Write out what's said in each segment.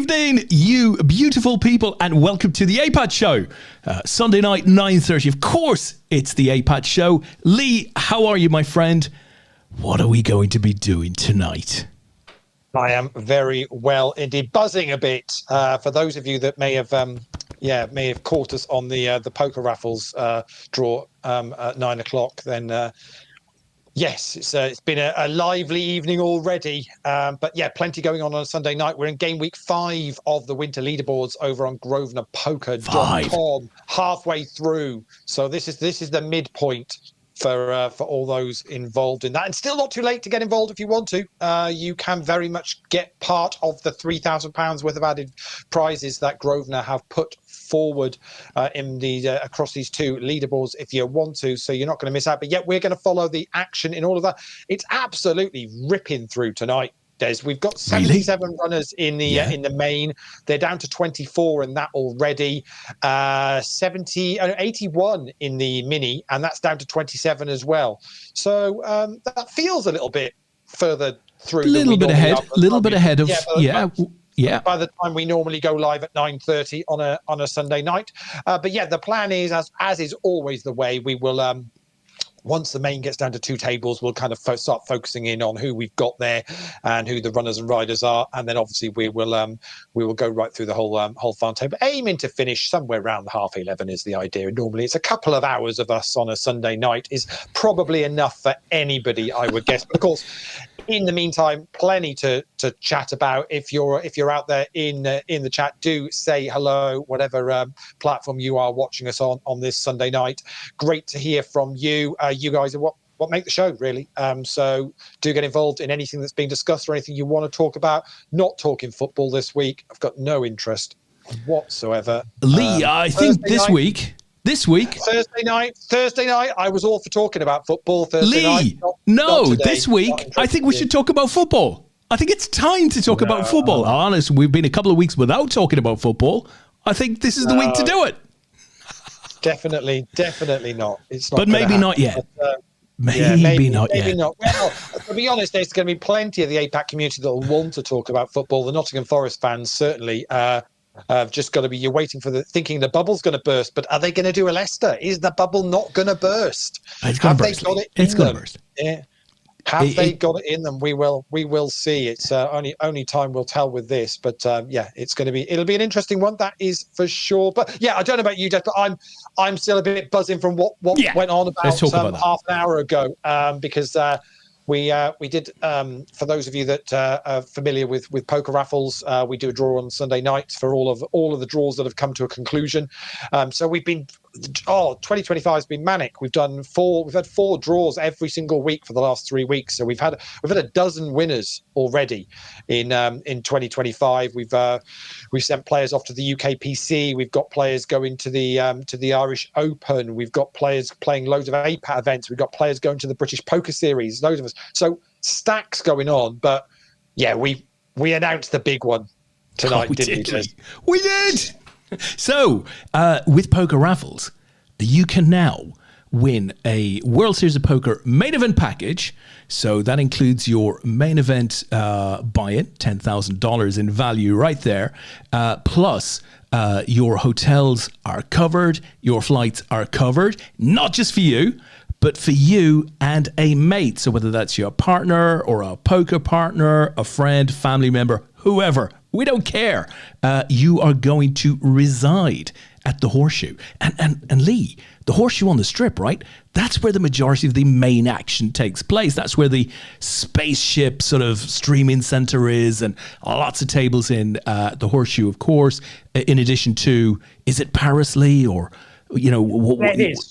evening, you beautiful people, and welcome to the APAT Show. Sunday night, 9:30. Of course, it's the APAT Show. Leigh, how are you, my friend? What are we going to be doing tonight? I am very well indeed, buzzing a bit. For those of you that may have caught us on the poker raffles draw at 9 o'clock, then yes, it's been a lively evening already. But yeah, plenty going on a Sunday night. We're in game week 5 of the Winter Leaderboards over on GrosvenorPoker.com, halfway through. So this is the midpoint for all those involved in that, and still not too late to get involved if you want to. You can very much get part of the £3,000 worth of added prizes that Grosvenor have put forward in the across these two leaderboards if you want to, so you're not going to miss out. But yet we're going to follow the action in all of that. It's absolutely ripping through tonight, Des. We've got 77 runners in the main. They're down to 24 in that already. 81 in the mini, and that's down to 27 as well. So that feels a little bit further through. A little bit ahead. Of yeah. By the time we normally go live at 9:30 on a Sunday night. But yeah, the plan is, as is always the way, we will once the main gets down to 2 tables, we'll kind of start focusing in on who we've got there and who the runners and riders are, and then obviously we will go right through the whole farm table, aiming to finish somewhere around 11:30 is the idea. Normally, it's a couple of hours of us on a Sunday night is probably enough for anybody, I would guess. But of course, in the meantime, plenty to chat about. If you're out there in the chat, do say hello, whatever platform you are watching us on this Sunday night. Great to hear from you. You guys are what make the show, really. So do get involved in anything that's being discussed or anything you want to talk about. Not talking football this week. I've got no interest whatsoever. Leigh, I think this week. Thursday night, I was all for talking about football. Thursday Leigh, night. This week, I think we should talk about football. I think it's time to talk about football. Honest, we've been a couple of weeks without talking about football. I think this is the week to do it. Definitely not. It's not. But maybe not yet. Maybe not yet. Not. Well, to be honest, there's going to be plenty of the APAT community that will want to talk about football. The Nottingham Forest fans certainly have just got to be. You're waiting for thinking the bubble's going to burst, but are they going to do a Leicester? Is the bubble not going to burst? It's going to burst. It's going to burst. Yeah. Have they got it in them? We will see. It's only time will tell with this, but it'll be an interesting one, that is for sure. But yeah, I don't know about you, Jeff, but I'm still a bit buzzing from what went on about half an hour ago, because we did, for those of you that are familiar with poker raffles, we do a draw on Sunday nights for all of the draws that have come to a conclusion. So we've been 2025 has been manic. We've had 4 draws every single week for the last 3 weeks. So we've had a dozen winners already in 2025. We've sent players off to the UKPC. We've got players going to the Irish Open. We've got players playing loads of APAT events. We've got players going to the British Poker Series. Loads of us. So stacks going on. But yeah, we announced the big one tonight, didn't we? We did. So, with poker raffles, you can now win a World Series of Poker main event package. So that includes your main event buy-in, $10,000 in value right there. Plus, your hotels are covered, your flights are covered, not just for you, but for you and a mate. So whether that's your partner or a poker partner, a friend, family member, whoever, we don't care. You are going to reside at the Horseshoe. And Leigh, the Horseshoe on the Strip, right? That's where the majority of the main action takes place. That's where the spaceship sort of streaming center is, and lots of tables in the Horseshoe, of course, in addition to, is it Paris, Leigh, or, it is.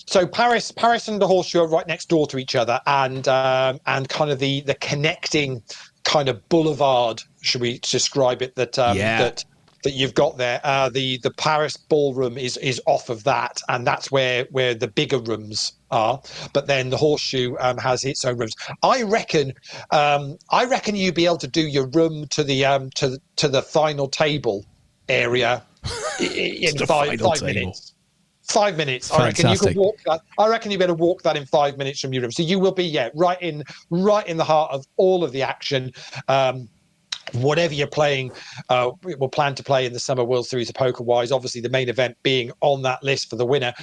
So Paris and the Horseshoe are right next door to each other, and kind of the connecting kind of boulevard, should we describe it, that you've got there. The Paris ballroom is off of that, and that's where the bigger rooms are. But then the Horseshoe has its own rooms. I reckon you'd be able to do your room to the final table area in 5 minutes. 5 minutes. I reckon you could walk that. I reckon you better walk that in 5 minutes from your room. So you will be right in the heart of all of the action. whatever you're playing, we'll plan to play in the Summer World Series of Poker wise, obviously the main event being on that list for the winner.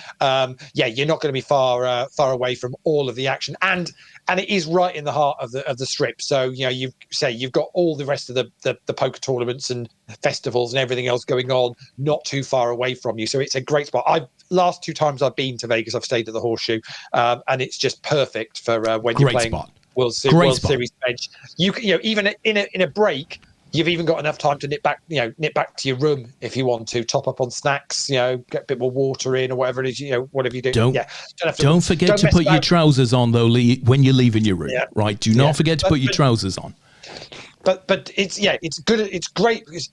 You're not going to be far away from all of the action, and it is right in the heart of the strip. So you've got all the rest of the poker tournaments and festivals and everything else going on not too far away from you. So it's a great spot. Last 2 times I've been to Vegas, I've stayed at the Horseshoe, and it's just perfect for when you're playing spot. World Series bench. Even in a break, you've even got enough time to nip back to your room if you want to, top up on snacks, get a bit more water in or whatever it is, whatever you do. Don't forget to put your trousers on though, Leigh, when you're leaving your room, right? Do not forget to put your trousers on. But it's good. It's great because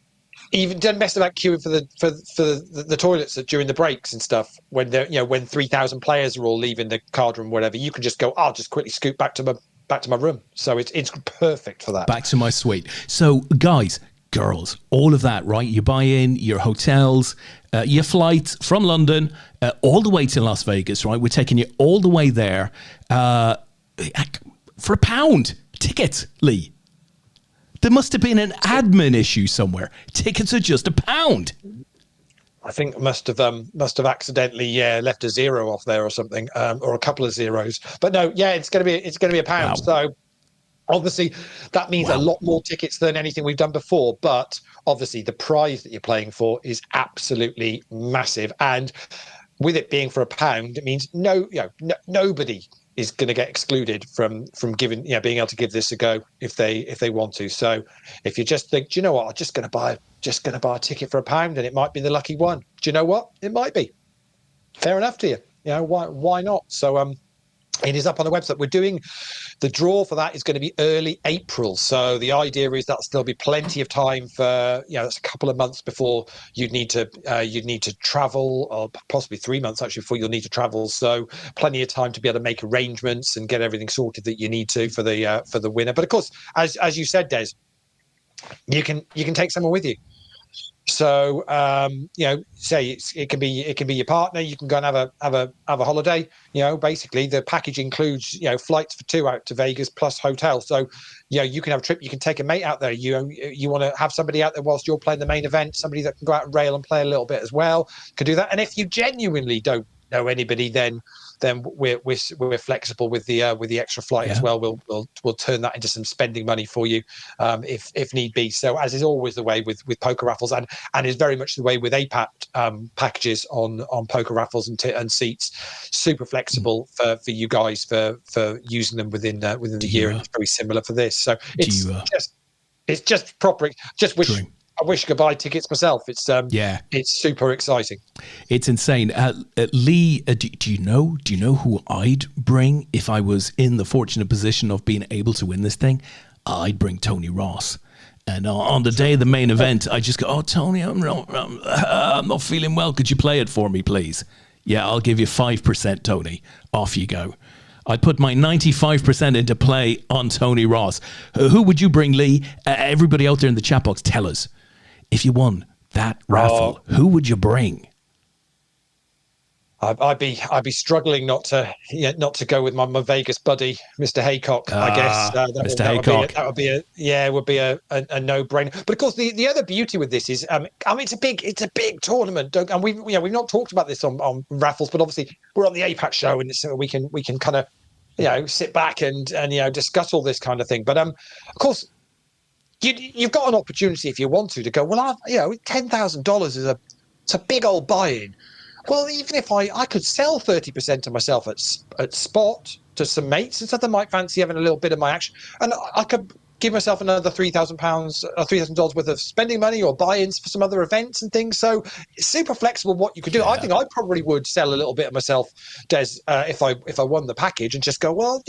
even don't mess about queuing for the toilets during the breaks and stuff when when 3,000 players are all leaving the card room, whatever. You can just go, I'll just quickly scoot back to my room. So it's perfect for that. Back to my suite. So guys, girls, all of that, right? You buy in your hotels, your flights from London all the way to Las Vegas, right? We're taking you all the way there for £1 tickets, Leigh. There must have been an admin issue somewhere. Tickets are just £1. I think must have accidentally left a 0 off there or something, or a couple of zeros. But no, it's going to be £1. Wow. So obviously that means a lot more tickets than anything we've done before. But obviously the prize that you're playing for is absolutely massive, and with it being for £1, it means nobody is going to get excluded from giving, being able to give this a go if they want to. So if you just think, do you know what, I'm just going to buy a ticket for £1 and it might be the lucky one. Do you know what? It might be. Fair enough to you. Why not? So it is up on the website. We're doing the draw for that is going to be early April. So the idea is that there'll be plenty of time for, it's a couple of months before you'd need to travel, or possibly 3 months actually before you'll need to travel. So plenty of time to be able to make arrangements and get everything sorted that you need to for the winner. But of course, as you said, Des, you can take someone with you. So say it can be your partner. You can go and have a holiday. Basically the package includes flights for 2 out to Vegas plus hotel. So you can have a trip. You can take a mate out there. You want to have somebody out there whilst you're playing the main event. Somebody that can go out and rail and play a little bit as well. Can do that. And if you genuinely don't know anybody, then we're flexible with the extra flight as well. We'll turn that into some spending money for you if need be. So as is always the way with poker raffles, and is very much the way with APAT packages on poker raffles and seats, super flexible for you guys for using them within the year, and it's very similar for this. So it's just proper. I wish I could buy tickets myself. It's super exciting. It's insane. Leigh, do you know who I'd bring if I was in the fortunate position of being able to win this thing? I'd bring Tony Ross. And on the day of the main event, I just go, "Oh, Tony, I'm not feeling well. Could you play it for me, please?" Yeah, I'll give you 5%, Tony. Off you go. I'd put my 95% into play on Tony Ross. Who would you bring, Leigh? Everybody out there in the chat box, tell us. If you won that raffle, who would you bring? I'd be struggling not to go with my Vegas buddy, Mr. Haycock. I guess Mr. Haycock. That would be a no-brainer. But of course, the other beauty with this is, it's a big tournament, and we've not talked about this on raffles, but obviously we're on the APAT show, and so we can kind of sit back and discuss all this kind of thing. But of course, you've got an opportunity if you want to go, well, $10,000 is a big old buy-in. Well, even if I could sell 30% of myself at spot to some mates and stuff that might fancy having a little bit of my action, and I could give myself another £3,000 or $3,000 worth of spending money or buy-ins for some other events and things. So it's super flexible what you could do. Yeah. I think I probably would sell a little bit of myself, Des, if I won the package, and just go, well,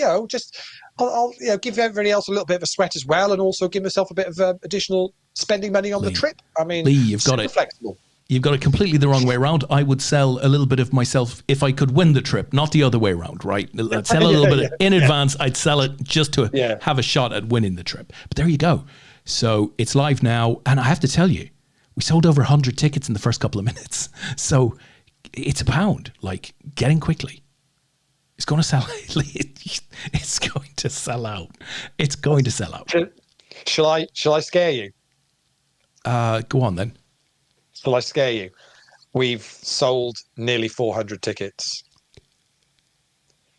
I'll give everybody else a little bit of a sweat as well, and also give myself a bit of additional spending money on the trip. I mean, Leigh, you've got it flexible. You've got it completely the wrong way around. I would sell a little bit of myself if I could win the trip, not the other way around, right? I'd sell a little bit in advance. I'd sell it just to have a shot at winning the trip. But there you go. So it's live now. And I have to tell you, we sold over 100 tickets in the first couple of minutes. So it's £1. Like, get in quickly. It's going to sell. It's going to sell out. It's going to sell out. Shall I scare you? Go on then. Shall I scare you? We've sold nearly 400 tickets.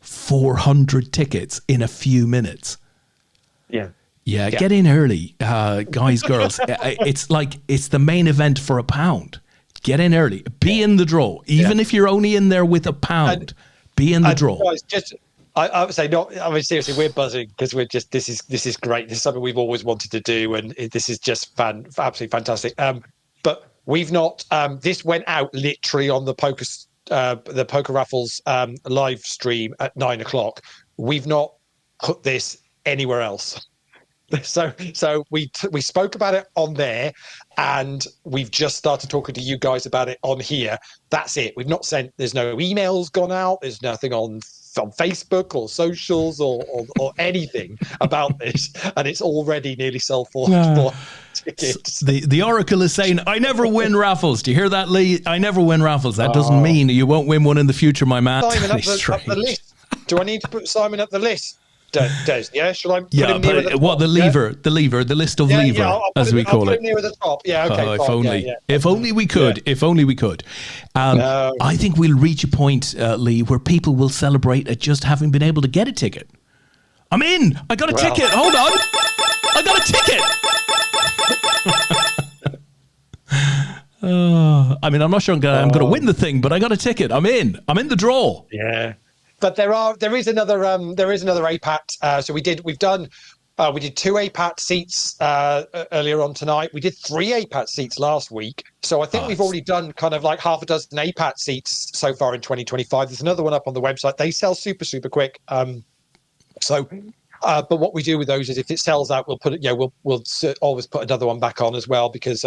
400 tickets in a few minutes. Yeah, get in early, guys, girls. It's the main event for £1. Get in early. Be in the draw. Even if you're only in there with £1, be in the draw. Guys, I would say not. I mean, seriously, we're buzzing because this is great. This is something we've always wanted to do, and this is just absolutely fantastic. But we've not. This went out literally on the poker raffles live stream at 9:00. We've not put this anywhere else. So we spoke about it on there, and we've just started talking to you guys about it on here. That's it. We've not sent. There's no emails gone out. There's nothing on Facebook or socials or anything about this, and it's already nearly sold for tickets. The Oracle is saying, I never win raffles. Do you hear that, Leigh? I never win raffles. That doesn't mean you won't win one in the future, my man. Simon up the list. Do I need to put Simon up the list? Des, yeah? Shall I put him near the top? What, the lever, the list of lever, as we call it. I'll put him near the top. Yeah, okay, fine. If only we could. If only we could. I think we'll reach a point, Leigh, where people will celebrate at just having been able to get a ticket. I'm in. I got a ticket. Hold on. I got a ticket. I mean, I'm not sure I'm going to win the thing, but I got a ticket. I'm in. I'm in the draw. Yeah. But there is another APAT. So we did 2 APAT seats earlier on tonight. We did 3 APAT seats last week. So I think we've already done kind of like half a dozen APAT seats so far in 2025. There's another one up on the website. They sell super quick. But what we do with those is if it sells out, we'll put it. We'll always put another one back on as well, because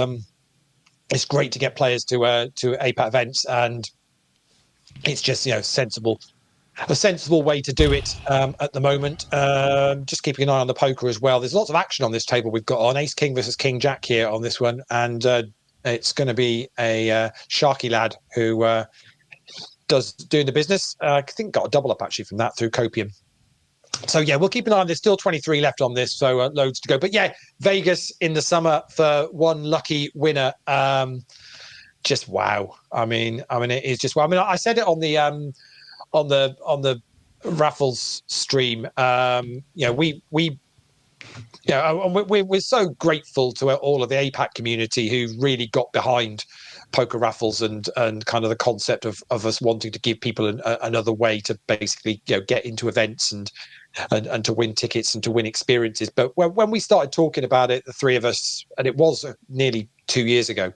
it's great to get players to APAT events, and it's just a sensible way to do it at the moment. Just keeping an eye on the poker as well. There's lots of action on this table we've got on. Ace King versus King Jack here on this one. And it's going to be a Sharky lad who doing the business. I think got a double up actually from that through Copium. So, yeah, we'll keep an eye on. There's still 23 left on this, so loads to go. But, yeah, Vegas in the summer for one lucky winner. Just wow. I mean, it is just wow. I mean, I said it on the raffles stream. We're so grateful to all of the APAT community who really got behind poker raffles and kind of the concept of us wanting to give people another way to basically get into events and to win tickets and to win experiences. But when we started talking about it, the three of us, and it was nearly 2 years ago,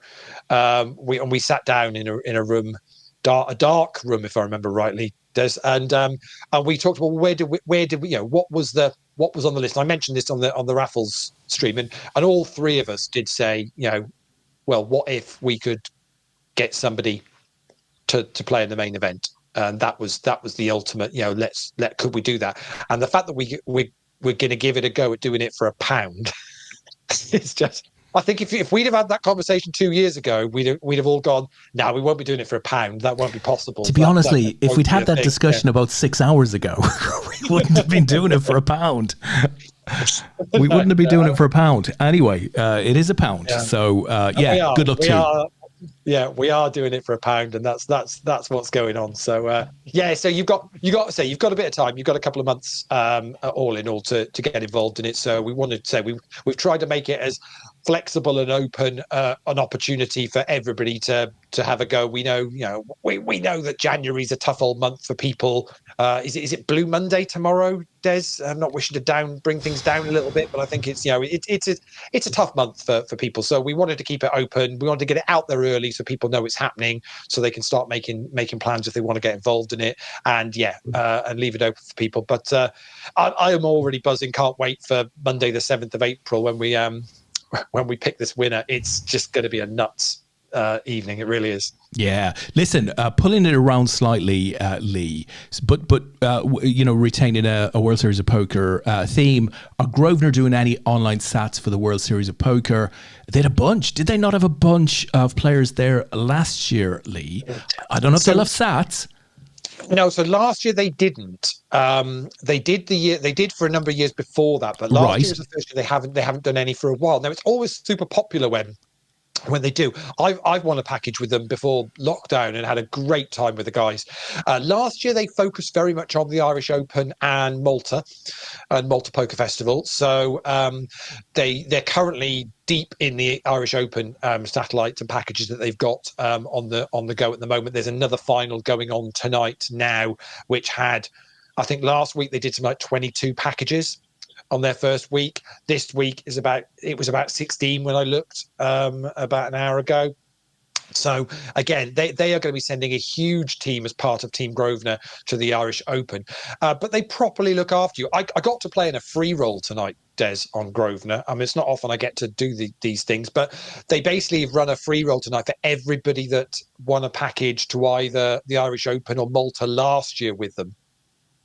we sat down in a room, a dark room, if I remember rightly, Des, and we talked about where did we what was on the list. And I mentioned this on the raffles stream, and all three of us did say, well, what if we could get somebody to play in the main event? And that was the ultimate. Could we do that? And the fact that we're going to give it a go at doing it for £1, it's just. I think if we'd have had that conversation 2 years ago, we'd have all gone, no, we won't be doing it for £1. That won't be possible. To be honest, if we'd had that discussion about 6 hours ago, we wouldn't have been doing it for £1. We wouldn't have been doing it for £1. Anyway, it is £1. Yeah. So, good luck to you. Yeah, we are doing it for £1, and that's what's going on. So so you've got to say you've got a bit of time. You've got a couple of months all in all to get involved in it. So we wanted to say we've tried to make it as flexible and open an opportunity for everybody to have a go. We know we know that January's a tough old month for people. Is it Blue Monday tomorrow, Des? I'm not wishing to bring things down a little bit, but I think it's it's a tough month for people. So we wanted to keep it open. We wanted to get it out there early so people know it's happening, so they can start making plans if they want to get involved in it, and leave it open for people. But I am already buzzing. Can't wait for Monday the 7th of April when we pick this winner. It's just going to be a nuts evening. It really is. Yeah. Listen, pulling it around slightly, Leigh, but retaining a World Series of Poker theme. Are Grosvenor doing any online sats for the World Series of Poker? They had a bunch. Did they not have a bunch of players there last year, Leigh? I don't know if they'll have sats. No, so last year they didn't. They did for a number of years before that, but last year was the first year they haven't done any for a while. Now it's always super popular when they do. I've won a package with them before lockdown and had a great time with the guys. Last year they focused very much on the Irish Open and Malta Poker Festival. So they're currently deep in the Irish Open satellites and packages that they've got on the go at the moment. There's another final going on tonight now, which had, I think last week they did something like 22 packages on their first week. This week was about 16 when I looked about an hour ago. So again, they are going to be sending a huge team as part of Team Grosvenor to the Irish Open, but they properly look after you. I got to play in a free roll tonight, Des, on Grosvenor. I mean, it's not often I get to do these things, but they basically run a free roll tonight for everybody that won a package to either the Irish Open or Malta last year with them.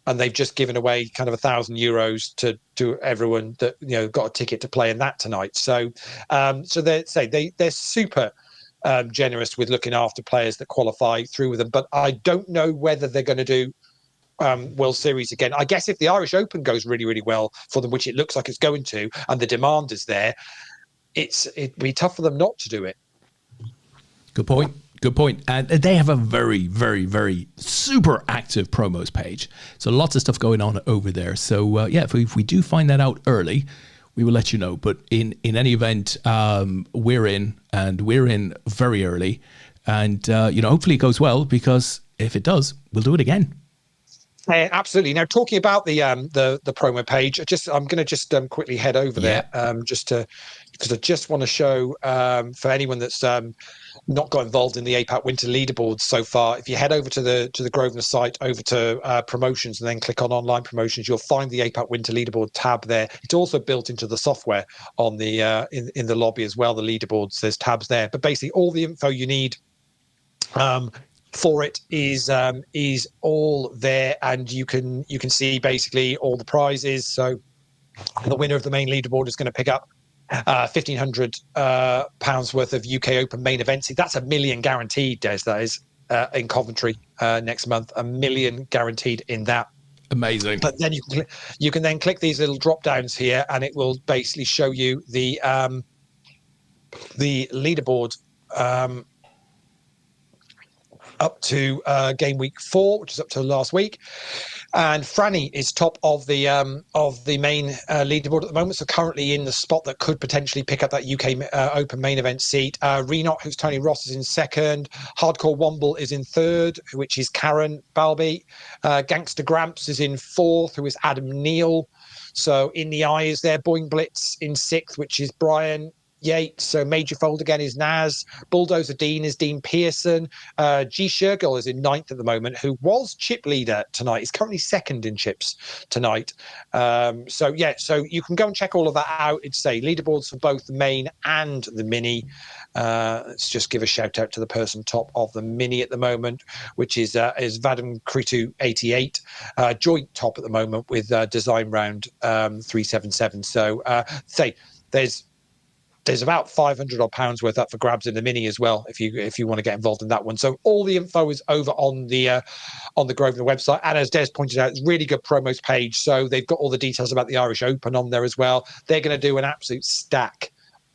And they've just given away kind of €1,000 to everyone that got a ticket to play in that tonight. So they're super generous with looking after players that qualify through with them. But I don't know whether they're going to do World Series again. I guess if the Irish Open goes really, really well for them, which it looks like it's going to, and the demand is there, it'd be tough for them not to do it. Good point. And they have a very, very, very super active promos page. So lots of stuff going on over there. So if we do find that out early, we will let you know. But in any event, we're in very early. And, hopefully it goes well, because if it does, we'll do it again. Absolutely. Now, talking about the promo page, I'm going to just quickly head over there, because I just want to show for anyone that's not got involved in the APAT Winter Leaderboard so far. If you head over to the Grosvenor site, over to promotions, and then click on online promotions, you'll find the APAT Winter Leaderboard tab there. It's also built into the software on the in the lobby as well. The leaderboards, there's tabs there, but basically all the info you need for it is all there, and you can see basically all the prizes. So the winner of the main leaderboard is going to pick up £1,500 worth of UK Open main events. That's $1 million guaranteed, Des. That is in Coventry next month. $1 million guaranteed in that. Amazing. But then you can then click these little drop downs here, and it will basically show you the leaderboard up to game week 4, which is up to last week. And Franny is top of the main leaderboard at the moment, so currently in the spot that could potentially pick up that UK Open main event seat. Renot, who's Tony Ross, is in second. Hardcore Womble is in third, which is Karen Balby. Gangster Gramps is in fourth, who is Adam Neal. So in the eye is there. Boing Blitz in sixth, which is Brian Yates. So Major Fold again is Naz. Bulldozer Dean is Dean Pearson. G Shergill is in ninth at the moment, who was chip leader tonight. He's currently second in chips tonight. So you can go and check all of that out. It's leaderboards for both the main and the mini. Let's just give a shout out to the person top of the mini at the moment, which is Vadim Kritu 88, joint top at the moment with Design Round 377. So there's about £500 odd worth up for grabs in the mini as well, if you want to get involved in that one. So all the info is over on the Grosvenor website. And as Des pointed out, it's a really good promos page. So they've got all the details about the Irish Open on there as well. They're going to do an absolute stack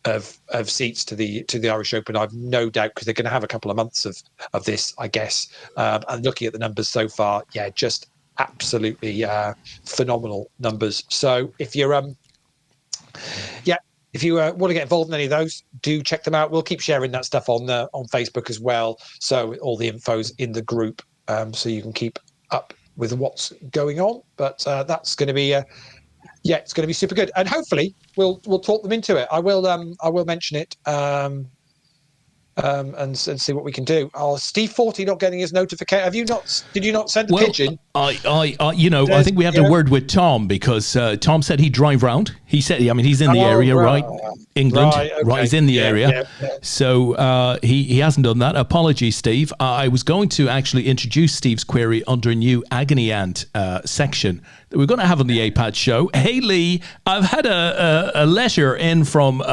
of seats to the Irish Open, I've no doubt, because they're going to have a couple of months of this, I guess. And looking at the numbers so far, just absolutely phenomenal numbers. So if you're if you want to get involved in any of those, do check them out. We'll keep sharing that stuff on Facebook as well. So all the info's in the group, so you can keep up with what's going on. But that's going to be it's going to be super good. And hopefully we'll talk them into it. I will mention it and see what we can do. Oh, Steve 40 not getting his notification. Did you not send a pigeon? I think we have to word with Tom, because Tom said he'd drive round. He said, he's in the area, right? England, right? He's in the area. So he hasn't done that. Apologies, Steve. I was going to actually introduce Steve's query under a new Agony Ant section that we're going to have on the APAT show. Hey, Lee, I've had a letter in from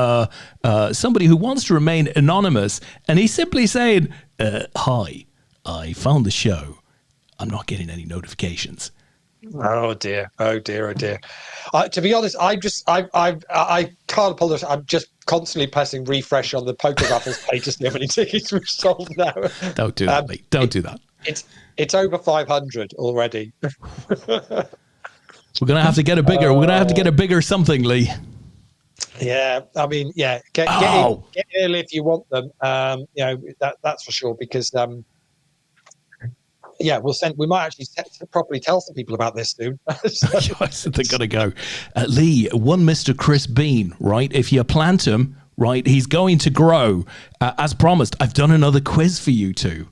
somebody who wants to remain anonymous, and he's simply saying, hi, I found the show. I'm not getting any notifications. Oh dear! Oh dear! Oh dear! To be honest, I can't apologize. I'm just constantly pressing refresh on the Poker Raffles page to see how many tickets we've sold now. Don't do that, Lee. Don't do that. It's over 500 already. We're gonna have to get a bigger. We're gonna have to get a bigger something, Lee. Yeah, I mean, yeah, get early if you want them. That's for sure. Because we might actually properly tell some people about this soon. Yes, they're gonna go. Lee, one Mr. Chris Bean, right? If you plant him, right, he's going to grow. As promised, I've done another quiz for you two.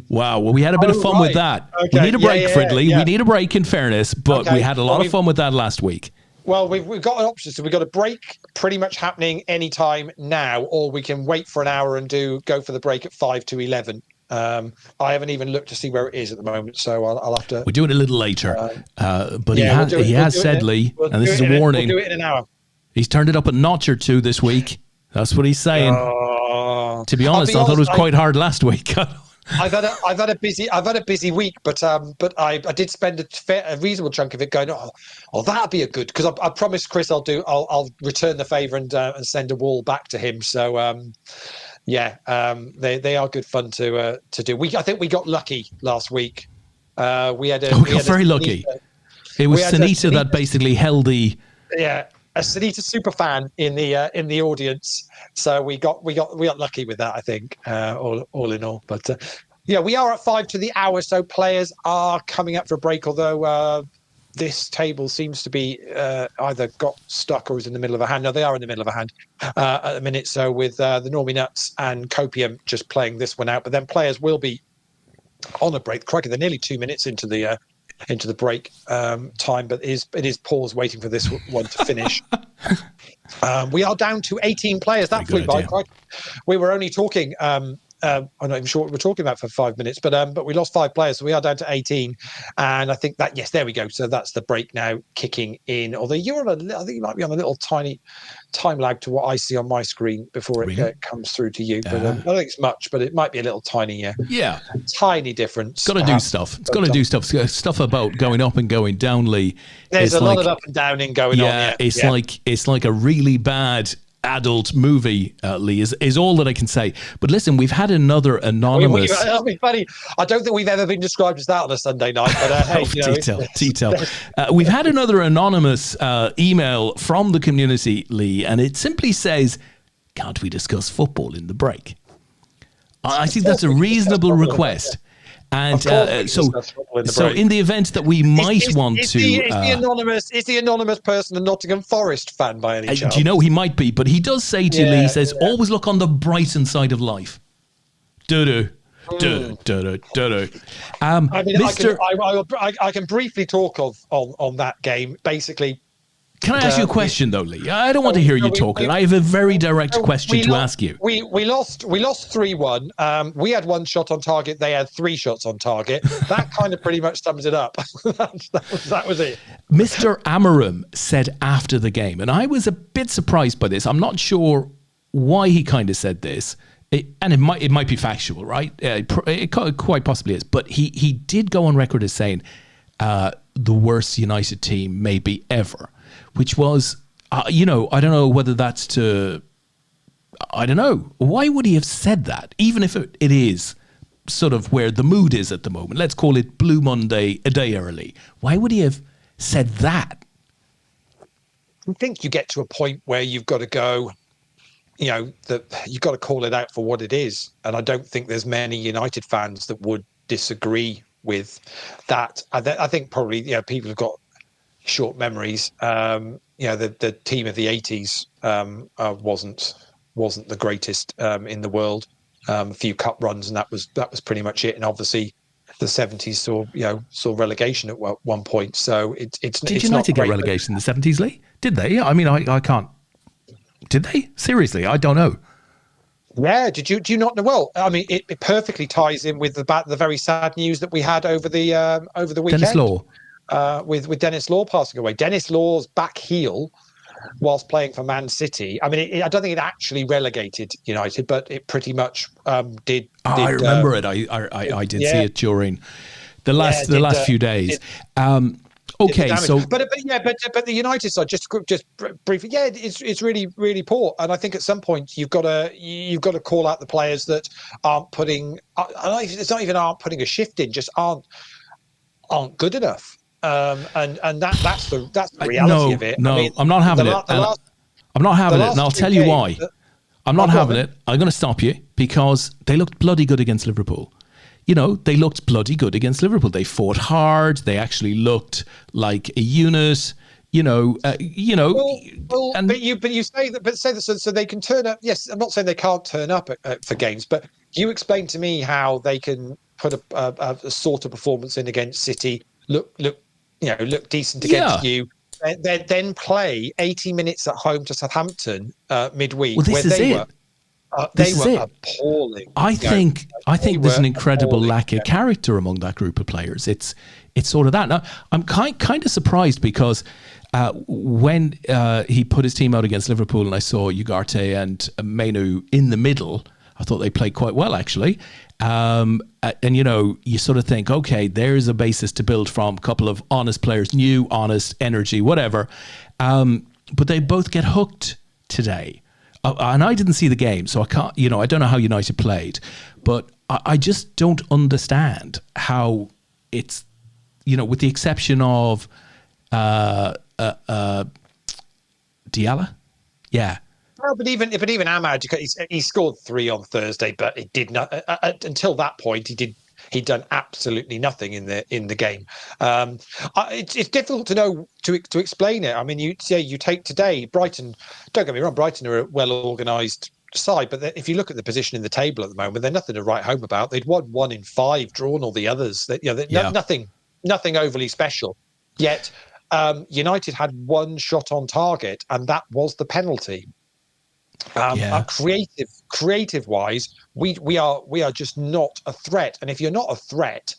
Wow, well, we had a bit of fun with that. Okay. We need a break, Fridley. Yeah. We need a break, in fairness, but we had a lot of fun with that last week. Well, we've got an option. So we've got a break pretty much happening anytime now, or we can wait for an hour and go for the break at 5 to 11. I haven't even looked to see where it is at the moment, so I'll have to. We'll do it a little later. But he has said, Lee, and this is a warning. We'll do it in an hour. He's turned it up a notch or two this week. That's what he's saying. To be honest, I thought it was quite hard last week. I've had a busy week, but I did spend a reasonable chunk of it going, that'd be a good, because I promised Chris I'll return the favour and send a wall back to him. So they are good fun to do. I think we got lucky last week. We got very lucky. It was Sunita that basically held the a Sunita super fan in the audience, so we got lucky with that, I think, all in all. But we are at 5 to the hour, so players are coming up for a break. Although this table seems to be either got stuck or is in the middle of a hand. No, they are in the middle of a hand at the minute. So with the Normie Nuts and Copium just playing this one out, but then players will be on a break. Crikey, they're nearly 2 minutes into the break time, but it is pause waiting for this one to finish. We are down to 18 players. That flew by. We were only talking. I'm not even sure what we're talking about for 5 minutes, but we lost 5 players, so we are down to 18. And I think that there we go. So that's the break now kicking in. Although I think you might be on a little tiny time lag to what I see on my screen before it comes through to you. But I don't think it's much, but it might be a little tiny, tiny difference. It's got to do stuff. It's got to do stuff. Stuff about going up and going down, Lee. There's a lot of up and downing going on. Yeah, it's like a really bad adult movie, Lee, is all that I can say. But listen, we've had another anonymous. That'll be funny. I don't think we've ever been described as that on a Sunday night. But hey, detail. We've had another anonymous email from the community, Lee, and it simply says, "Can't we discuss football in the break?" I think that's a reasonable request. And so in the event that we might want to... Is the anonymous person a Nottingham Forest fan by any chance? Do you know, he might be, but he does say to Lee, he says, always look on the Brighton side of life. Do-do. Do-do. I mean, I can briefly talk on that game. Basically... Can I ask you a question, though, Lee? I don't want to hear you talking. I have a very direct question to ask you. We lost 3-1. We had 1 shot on target. They had 3 shots on target. That kind of pretty much sums it up. that was it. Mr. Amarim said after the game, and I was a bit surprised by this. I'm not sure why he kind of said this. It might be factual, right? It quite possibly is. But he did go on record as saying the worst United team maybe ever. Which was, I don't know whether that's I don't know. Why would he have said that? Even if it is sort of where the mood is at the moment. Let's call it Blue Monday a day early. Why would he have said that? I think you get to a point where you've got to go, that you've got to call it out for what it is. And I don't think there's many United fans that would disagree with that. I think probably, people have got short memories. The team of the 80s wasn't the greatest in the world. A few cup runs, and that was pretty much it. And obviously, the 70s saw relegation at one point. So Did United get relegation in the 70s, Lee? Did they? I mean, I can't. Did they? Seriously, I don't know. Yeah, do you not know? Well, I mean, it perfectly ties in with the very sad news that we had over the weekend. Dennis Law. With Dennis Law passing away. Dennis Law's back heel whilst playing for Man City. I mean, I don't think it actually relegated United, but it pretty much did. I remember it. I did see it the last few days. Okay, so but the United side, just briefly, it's really, really poor. And I think at some point you've got to call out the players that aren't putting. It's not even aren't putting a shift in, just aren't good enough. And that's the reality of it. No, I mean, I'm not having it. I'm not having it, and I'll tell you why. I'm not having it. I'm going to stop you because they looked bloody good against Liverpool. They looked bloody good against Liverpool. They fought hard. They actually looked like a unit. But you say that, so they can turn up. Yes, I'm not saying they can't turn up for games, but you explain to me how they can put a sort of performance in against City, look decent against you. Then play 80 minutes at home to Southampton midweek, where they were. They were appalling. I think there's an incredible lack of character among that group of players. It's sort of that. Now, I'm kind of surprised because when he put his team out against Liverpool and I saw Ugarte and Mainu in the middle, I thought they played quite well, actually. And, you sort of think, okay, there's a basis to build from, a couple of honest players, new, honest, energy, whatever. But they both get hooked today. And I didn't see the game, so I can't, I don't know how United played, but I just don't understand how it's, with the exception of Diallo. Yeah. Well, but even Ahmad, he scored 3 on Thursday, but it did not until that point. He'd done absolutely nothing in the game. It's difficult to know to explain it. I mean, you take today Brighton. Don't get me wrong, Brighton are a well organised side, but if you look at the position in the table at the moment, they're nothing to write home about. They'd won 1 in 5, drawn all the others. Nothing overly special. Yet United had 1 shot on target, and that was the penalty. Creative wise, we are just not a threat. And if you're not a threat,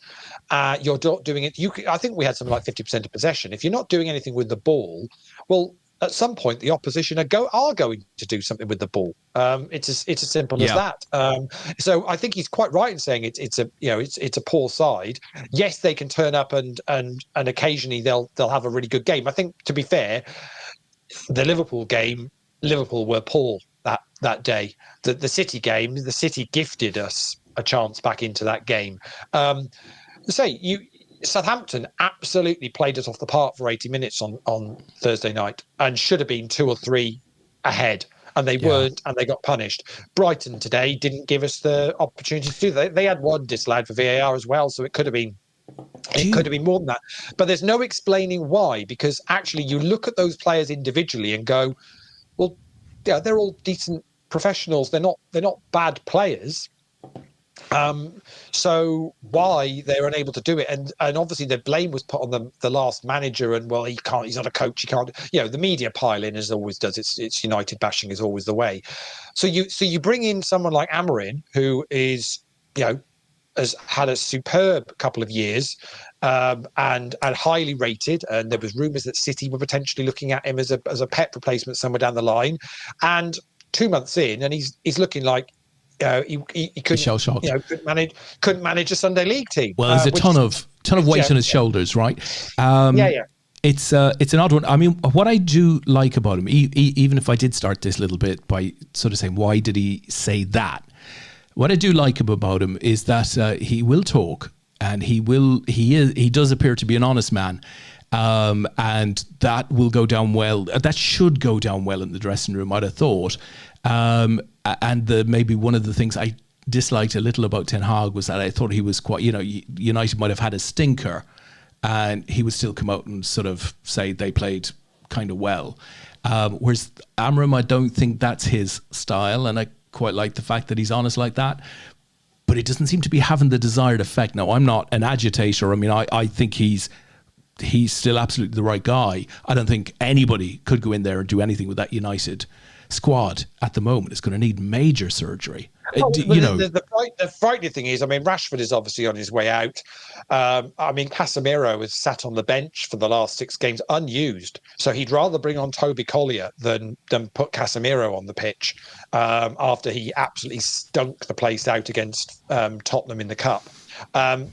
you're not doing it. I think we had something like 50% of possession. If you're not doing anything with the ball, well, at some point the opposition are going to do something with the ball. It's as simple as that. So I think he's quite right in saying it's a poor side. Yes, they can turn up and occasionally they'll have a really good game. I think, to be fair, the Liverpool game, Liverpool were poor that day. The City game, the City gifted us a chance back into that game. Southampton absolutely played us off the park for 80 minutes on Thursday night and should have been 2 or 3 ahead, and they weren't, and they got punished. Brighton today didn't give us the opportunity to do that. They had 1 disallowed for VAR as well, so it could have been more than that. But there's no explaining why, because actually you look at those players individually and go, well, yeah, they're all decent professionals. They're not bad players. So why they're unable to do it? And obviously the blame was put on the last manager. And well, he's not a coach. He can't. The media pile in as always does. It's United bashing is always the way. So you bring in someone like Amorim, who is has had a superb couple of years, and highly rated. And there was rumours that City were potentially looking at him as a Pep replacement somewhere down the line. And 2 months in, and he's looking like he couldn't manage a Sunday League team. Well, there's a ton of weight on his shoulders, right? It's an odd one. I mean, what I do like about him, even if I did start this little bit by sort of saying, why did he say that? What I do like about him is that he will talk, and he does appear to be an honest man. And that will go down well. That should go down well in the dressing room, I'd have thought. And maybe one of the things I disliked a little about Ten Hag was that I thought he was quite, United might have had a stinker and he would still come out and sort of say they played kind of well. Whereas Amorim, I don't think that's his style. And I quite like the fact that he's honest like that. But it doesn't seem to be having the desired effect. Now, I'm not an agitator. I mean, I think he's still absolutely the right guy. I don't think anybody could go in there and do anything with that United squad at the moment. It's going to need major surgery. The frightening thing is, I mean, Rashford is obviously on his way out. I mean, Casemiro has sat on the bench for the last 6 games unused. So he'd rather bring on Toby Collier than put Casemiro on the pitch after he absolutely stunk the place out against Tottenham in the Cup.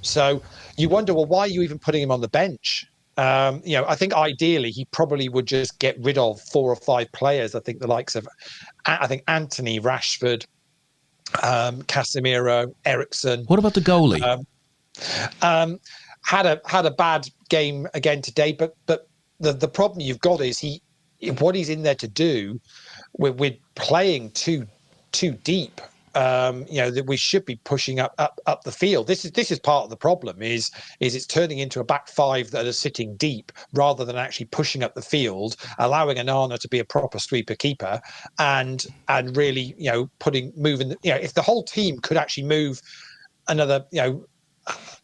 So you wonder, well, why are you even putting him on the bench? I think ideally he probably would just get rid of 4 or 5 players. I think the likes of, Anthony, Rashford, Casemiro, Ericsson. What about the goalie? Had a bad game again today, but the problem you've got is what he's in there to do. We're playing too deep. That we should be pushing up the field. This is part of the problem. Is it's turning into a back 5 that are sitting deep rather than actually pushing up the field, allowing Anana to be a proper sweeper keeper, and really moving. If the whole team could actually move another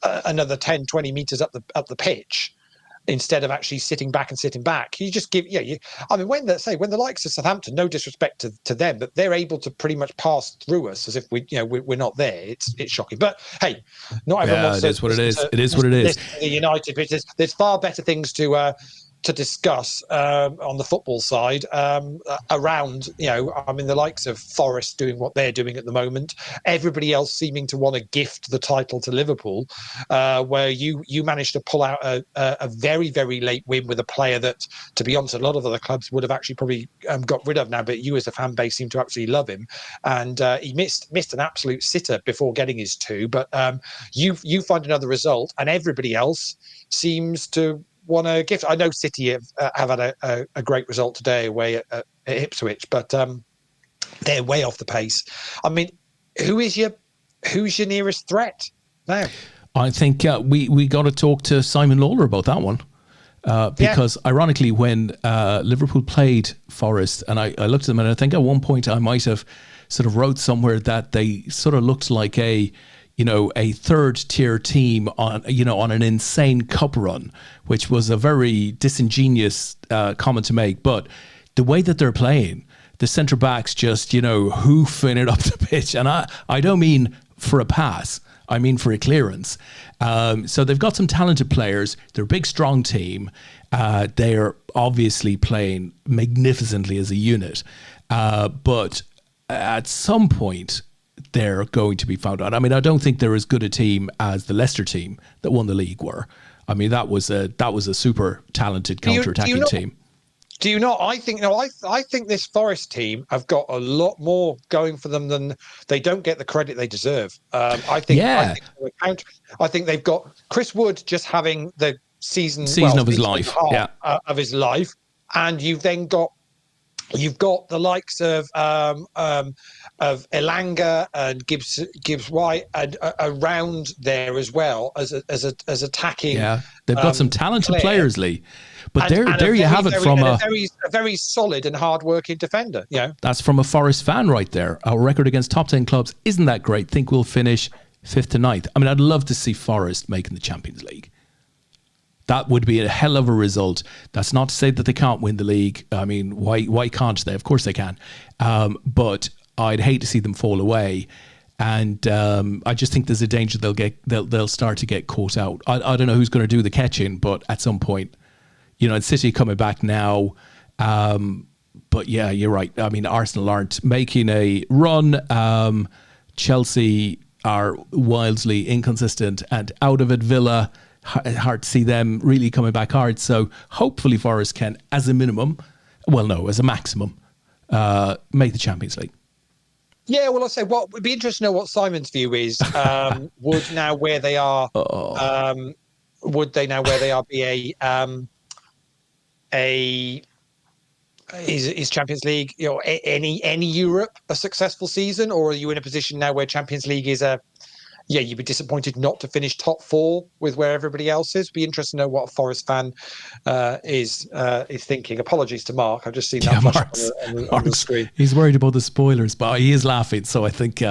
10, 20 meters up the pitch, instead of actually sitting back, you just give, when the likes of Southampton, no disrespect to them, but they're able to pretty much pass through us as if we're not there. It's shocking. But hey, not everyone wants to. It is what it is. It is what it is. The United, but there's far better things to discuss on the football side around, the likes of Forest doing what they're doing at the moment, everybody else seeming to want to gift the title to Liverpool, where you managed to pull out a very, very late win with a player that, to be honest, a lot of other clubs would have actually probably got rid of now, but you as a fan base seem to absolutely love him. And he missed an absolute sitter before getting his 2, but you find another result, and everybody else seems to want to gift. I know City have had a great result today away at Ipswich, but they're way off the pace. I mean, who's your nearest threat now? I think we got to talk to Simon Lawler about that one. Because ironically, when Liverpool played Forest, and I looked at them, and I think at one point I might have sort of wrote somewhere that they sort of looked like a 3rd tier team on an insane cup run, which was a very disingenuous comment to make. But the way that they're playing, the centre backs just, hoofing it up the pitch. And I don't mean for a pass, I mean for a clearance. So they've got some talented players. They're a big, strong team. They're obviously playing magnificently as a unit. But at some point, they're going to be found out. I mean, I don't think they're as good a team as the Leicester team that won the league were. I mean, that was a super talented counter-attacking team. Do you not? I think I think this Forest team have got a lot more going for them than they don't get the credit they deserve. I think they've got Chris Wood just having the season of his life, of his life, and you've got the likes of Elanga and Gibbs White and around there as well as attacking. Yeah, they've got some talented players, Lee. But there you have it from a very solid and hard-working defender. Yeah, that's from a Forest fan right there. Our record against top 10 clubs isn't that great. Think we'll finish 5th to 9th. I mean, I'd love to see Forest making the Champions League. That would be a hell of a result. That's not to say that they can't win the league. I mean, why can't they? Of course they can. But I'd hate to see them fall away. And I just think there's a danger they'll start to get caught out. I don't know who's going to do the catching, but at some point, City coming back now. But yeah, you're right. I mean, Arsenal aren't making a run. Chelsea are wildly inconsistent and out of it. Villa, hard to see them really coming back hard. So hopefully Forest can, as a minimum, as a maximum, make the Champions League. Yeah, well, I'll say what would be interesting to know what Simon's view is. Would now where they are, be is Champions League, any Europe a successful season, or are you in a position now where Champions League is you'd be disappointed not to finish top 4 with where everybody else is? Be interested to know what a Forest fan is thinking. Apologies to Mark. I've just seen that flash on the screen. He's worried about the spoilers, but he is laughing. So I think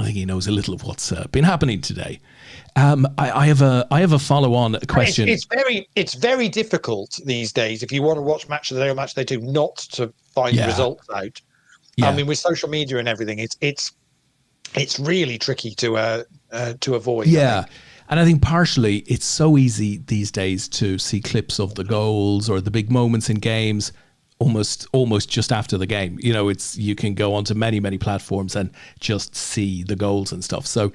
he knows a little of what's been happening today. I have a follow-on question. It's very difficult these days if you want to watch Match of the Day or Match of the Day 2 not to find results out. Yeah. I mean, with social media and everything, it's really tricky to avoid. Yeah. And I think partially it's so easy these days to see clips of the goals or the big moments in games almost just after the game. You know, you can go onto many platforms and just see the goals and stuff. So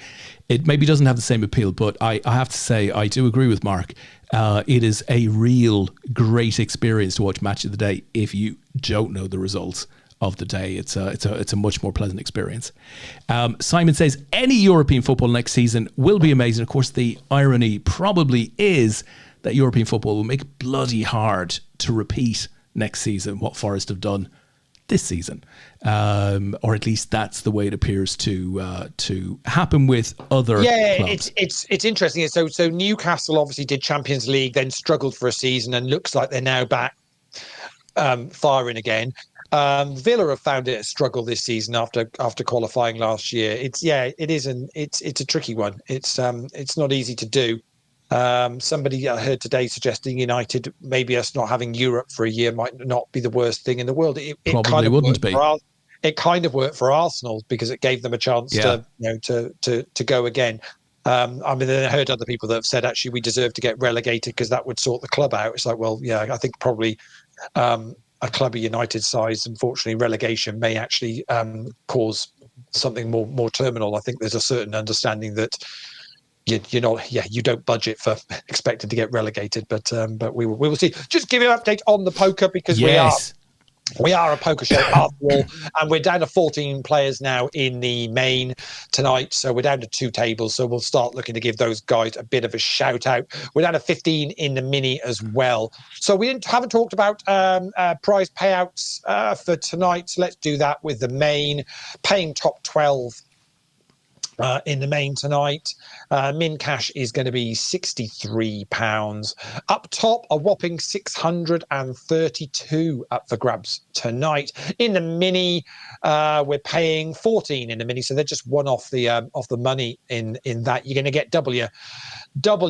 it maybe doesn't have the same appeal, but I have to say I do agree with Mark. It is a real great experience to watch Match of the Day if you don't know the results of the day. It's a much more pleasant experience. Simon says any European football next season will be amazing. Of course, the irony probably is that European football will make it bloody hard to repeat next season what Forest have done this season, or at least that's the way it appears to happen with other clubs. It's interesting. So Newcastle obviously did Champions League, then struggled for a season, and looks like they're now back firing again. Villa have found it a struggle this season after qualifying last year. It's a tricky one. It's not easy to do. Somebody I heard today suggesting United, maybe us not having Europe for a year might not be the worst thing in the world. It Probably kind of wouldn't be. It kind of worked for Arsenal because it gave them a chance to go again. I mean, I heard other people that have said actually we deserve to get relegated because that would sort the club out. It's like, well, yeah, I think probably a club of United size, unfortunately, relegation may actually cause something more terminal. I think there's a certain understanding that you don't budget for expected to get relegated, but we will see. Just give you an update on the poker because we are a poker show after all, and we're down to 14 players now in the main tonight. So we're down to 2 tables. So we'll start looking to give those guys a bit of a shout out. We're down to 15 in the mini as well. So we haven't talked about prize payouts for tonight. So let's do that with the main, paying top 12. In the main tonight, min cash is going to be £63. Up top, a whopping 632 up for grabs tonight. In the mini, we're paying 14 in the mini, so they're just one off the money in that. You're going to get double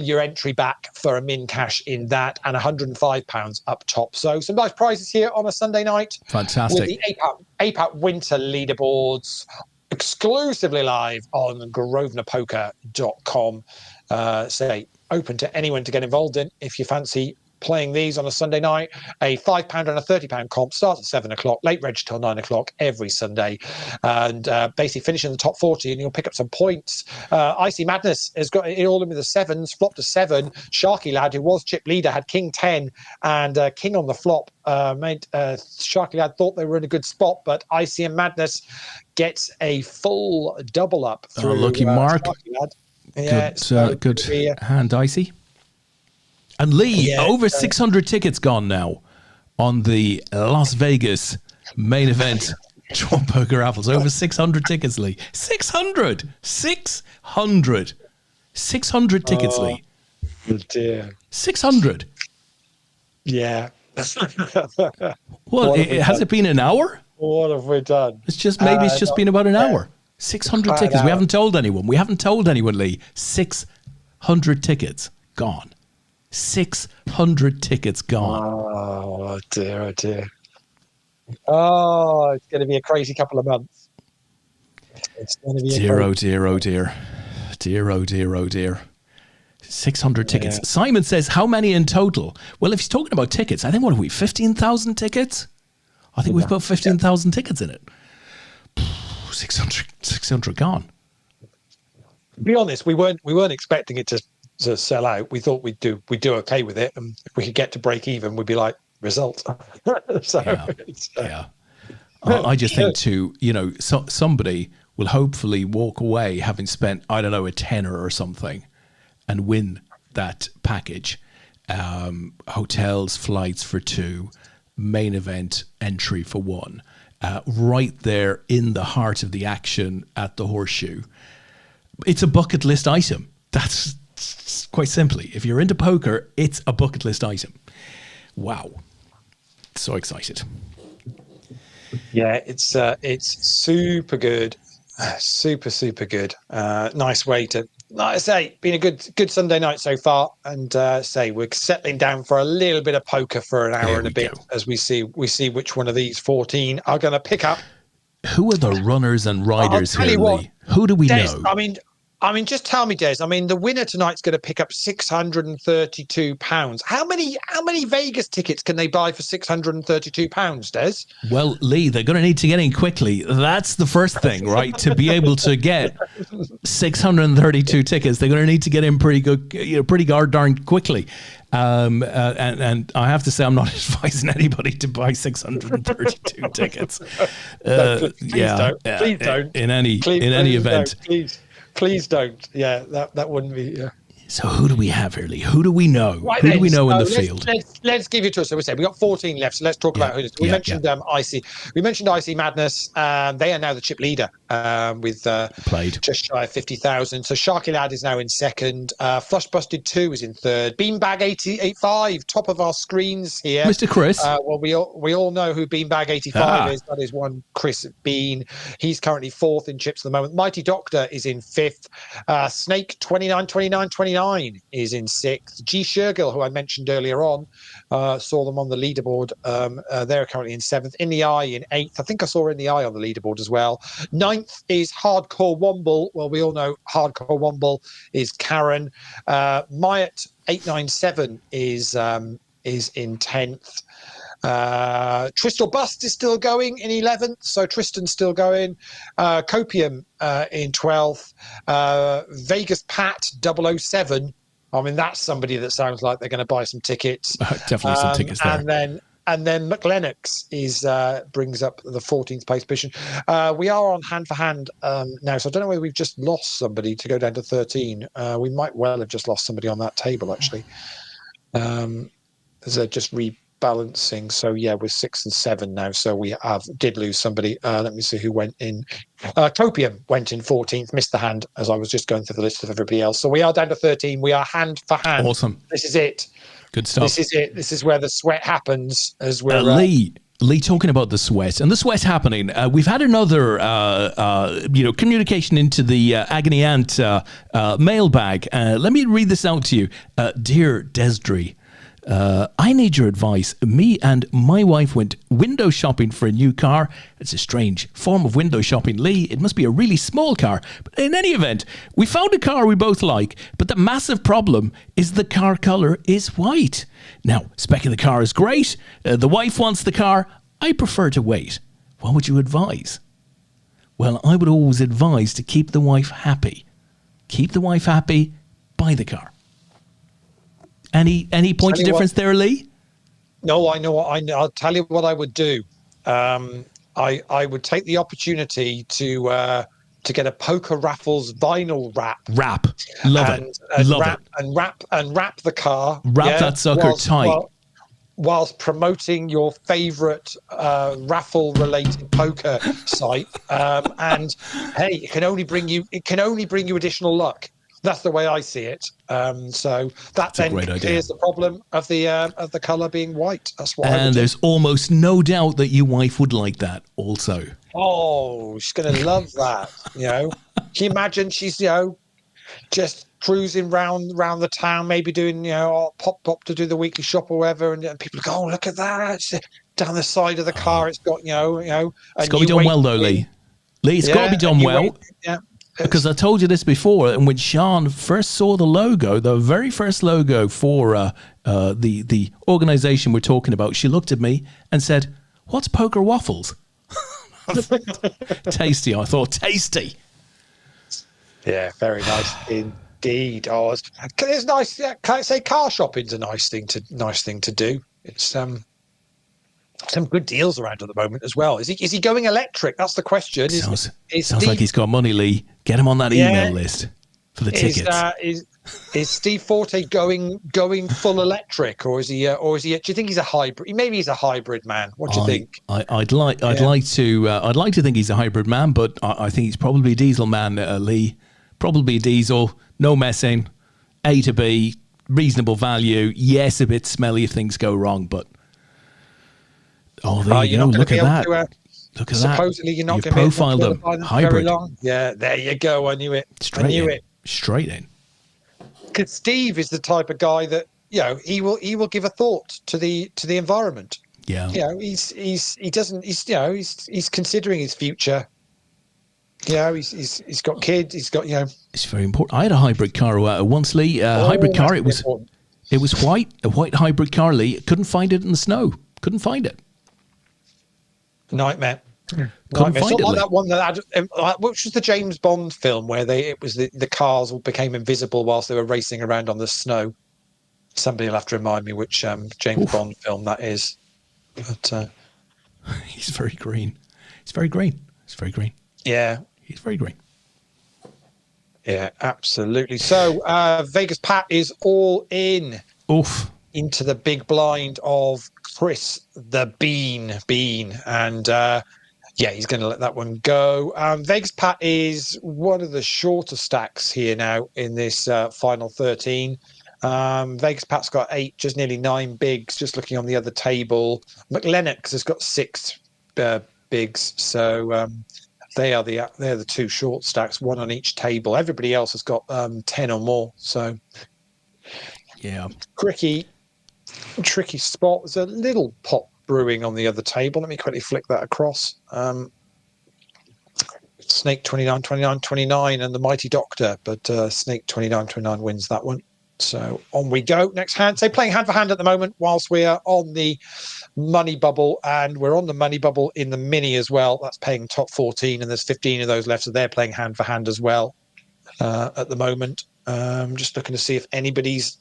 your entry back for a min cash in that, and £105 up top. So some nice prizes here on a Sunday night. Fantastic. With the APAT Winter Leaderboards. Exclusively live on grosvenorpoker.com. Say open to anyone to get involved in if you fancy playing these on a Sunday night. A £5 and a £30 comp starts at 7 o'clock, late reg till 9 o'clock every Sunday, and basically finish in the top 40 and you'll pick up some points. Icy Madness has got it all in with the sevens, flopped to 7. Sharky Lad, who was chip leader, had King 10 and King on the flop. Sharky Lad thought they were in a good spot, but Icy and Madness gets a full double up through lucky Mark. Sharky Lad. Yeah, good hand, Icy. And Leigh, over 600 tickets gone now on the Las Vegas main event Draw Poker Raffles. Over 600 tickets, Leigh. 600 tickets, Leigh. Oh dear. 600. Yeah. Well, has it been an hour? What have we done? It's just been about an hour. 600 tickets. We haven't told anyone. Leigh. 600 tickets gone. 600 tickets gone. Oh dear. Oh, it's going to be a crazy couple of months. It's going to be dear. 600 tickets. Yeah. Simon says, how many in total? Well, if he's talking about tickets, I think, what have we, 15,000 tickets? I think we've got 15,000 tickets in it. 600 gone. To be honest, we weren't expecting it to sell out. We thought we'd do okay with it, and if we could get to break even, we'd be like, result. I just think somebody will hopefully walk away having spent, I don't know, a tenner or something, and win that package. Hotels, flights for 2, main event entry for 1, right there in the heart of the action at the Horseshoe. It's a bucket list item. That's quite simply, if you're into poker, it's a bucket list item. Wow. So excited. Yeah, it's super good. Super good. Nice way to, like I say, been a good Sunday night so far, and we're settling down for a little bit of poker for an hour and a bit as we see which one of these 14 are going to pick up. Who are the runners and riders here, Leigh? Who do we know? I mean, I mean, just tell me, Des. I mean, the winner tonight's going to pick up £632. How many Vegas tickets can they buy for £632, Des? Well, Leigh, they're going to need to get in quickly. That's the first thing, right? To be able to get 632 tickets, they're going to need to get in pretty darn quickly. And I have to say, I'm not advising anybody to buy 632 tickets. Please don't. In any event. Please don't. Yeah, that wouldn't be. Yeah. So who do we have here, Leigh? Who do we know? Right, who do we know in the field? Let's give you to us. So we said we got 14 left. So let's talk about who it is. We mentioned IC. We mentioned IC Madness. They are now the chip leader with played just shy of 50,000. So Sharky Lad is now in second. Flush Busted 2 is in third. Beanbag 885, top of our screens here. Mr. Chris. Well, we all know who Beanbag 85 is. That is one Chris Bean. He's currently fourth in chips at the moment. Mighty Doctor is in fifth. Snake 29 is in sixth. G. Shergill, who I mentioned earlier on, saw them on the leaderboard. They're currently in seventh. In the Eye in eighth. I think I saw In the Eye on the leaderboard as well. Ninth is Hardcore Womble. Well, we all know Hardcore Womble is Karen. Myatt 897 is in 10th. Tristal Bust is still going in 11th, so Tristan's still going. Copium in 12th. Vegas Pat 007. I mean, that's somebody that sounds like they're going to buy some tickets. Definitely some tickets there. And then McLennox brings up the 14th place position. We are on hand for hand now, so I don't know whether we've just lost somebody to go down to 13. We might well have just lost somebody on that table, actually. There's just rebalancing. So, yeah, we're 6 and 7 now, so we did lose somebody. Let me see who went in. Copium went in 14th, missed the hand as I was just going through the list of everybody else. So we are down to 13. We are hand for hand. Awesome. This is it. Good stuff. This is it. This is where the sweat happens. As we're Leigh, talking about the sweat and the sweat happening, we've had another, communication into the Agony Ant mailbag. Let me read this out to you. Dear Desdry, I need your advice. Me and my wife went window shopping for a new car. It's a strange form of window shopping, Leigh. It must be a really small car. But in any event, we found a car we both like. But the massive problem is the car colour is white. Now, spec of the car is great. The wife wants the car. I prefer to wait. What would you advise? Well, I would always advise to keep the wife happy. Keep the wife happy. Buy the car. Any point of difference there, Leigh? No, I know. I'll tell you what I would do. I would take the opportunity to get a Poker Raffles vinyl wrap. Love it. And wrap the car. Wrap that sucker tight. Whilst promoting your favourite raffle-related poker site, and hey, it can only bring you additional luck. That's the way I see it. So that then clears the problem of the colour being white. That's what. And there's almost no doubt that your wife would like that also. Oh, she's going to love that. Can you imagine? She's just cruising round the town, maybe doing pop to do the weekly shop or whatever, and people go, "Oh, look at that! It's down the side of the car. It's got It's got to be done well, though, Leigh. It's got to be done well. Because I told you this before, and when Sean first saw the logo, the very first logo for the organisation we're talking about, she looked at me and said, "What's Poker Waffles?" Tasty, I thought. Tasty. Yeah, very nice indeed. Oh, it's nice. Yeah, can I say car shopping's a nice thing to do? It's some good deals around at the moment as well. Is he going electric? That's the question. Sounds like he's got money, Leigh. Get him on that email list for the tickets. Is Steve Forte going full electric, or is he? Do you think he's a hybrid? Maybe he's a hybrid man. What do you think? I'd like to think he's a hybrid man, but I think he's probably a diesel man, Leigh. Probably diesel, no messing, A to B, reasonable value. Yes, a bit smelly if things go wrong, but there you go. Look at that. Look at that. Supposedly you're not going to profiled them hybrid. Very long. Yeah, there you go. I knew it. Straight in. Because Steve is the type of guy that he will give a thought to the environment. Yeah. He's considering his future. He's got kids. He's got It's very important. I had a hybrid car once, Lee. Hybrid car. It was white, a white hybrid car, Lee. Couldn't find it in the snow. Couldn't find it. Nightmare. Couldn't find it. Like that one that had, which was the James Bond film where the cars all became invisible whilst they were racing around on the snow. Somebody will have to remind me which James Bond film that is. But he's very green. He's very green. He's very green. Yeah, he's very green. Yeah, absolutely. So Vegas Pat is all in. Oof. Into the big blind of Chris the Bean, and he's going to let that one go. Vegas Pat is one of the shorter stacks here now in this final 13. Vegas Pat's got 8, just nearly 9 bigs. Just looking on the other table, McLennox has got 6 bigs. So they're the 2 short stacks, 1 on each table. Everybody else has got 10 or more. So yeah, tricky spot. There's a little pop brewing on the other table. Let me quickly flick that across. Snake 29 and the Mighty Doctor, but Snake 29 wins that one. So on we go. Next hand. So playing hand for hand at the moment whilst we are on the money bubble, and we're on the money bubble in the mini as well. That's paying top 14, and there's 15 of those left, so they're playing hand for hand as well at the moment. Just looking to see if anybody's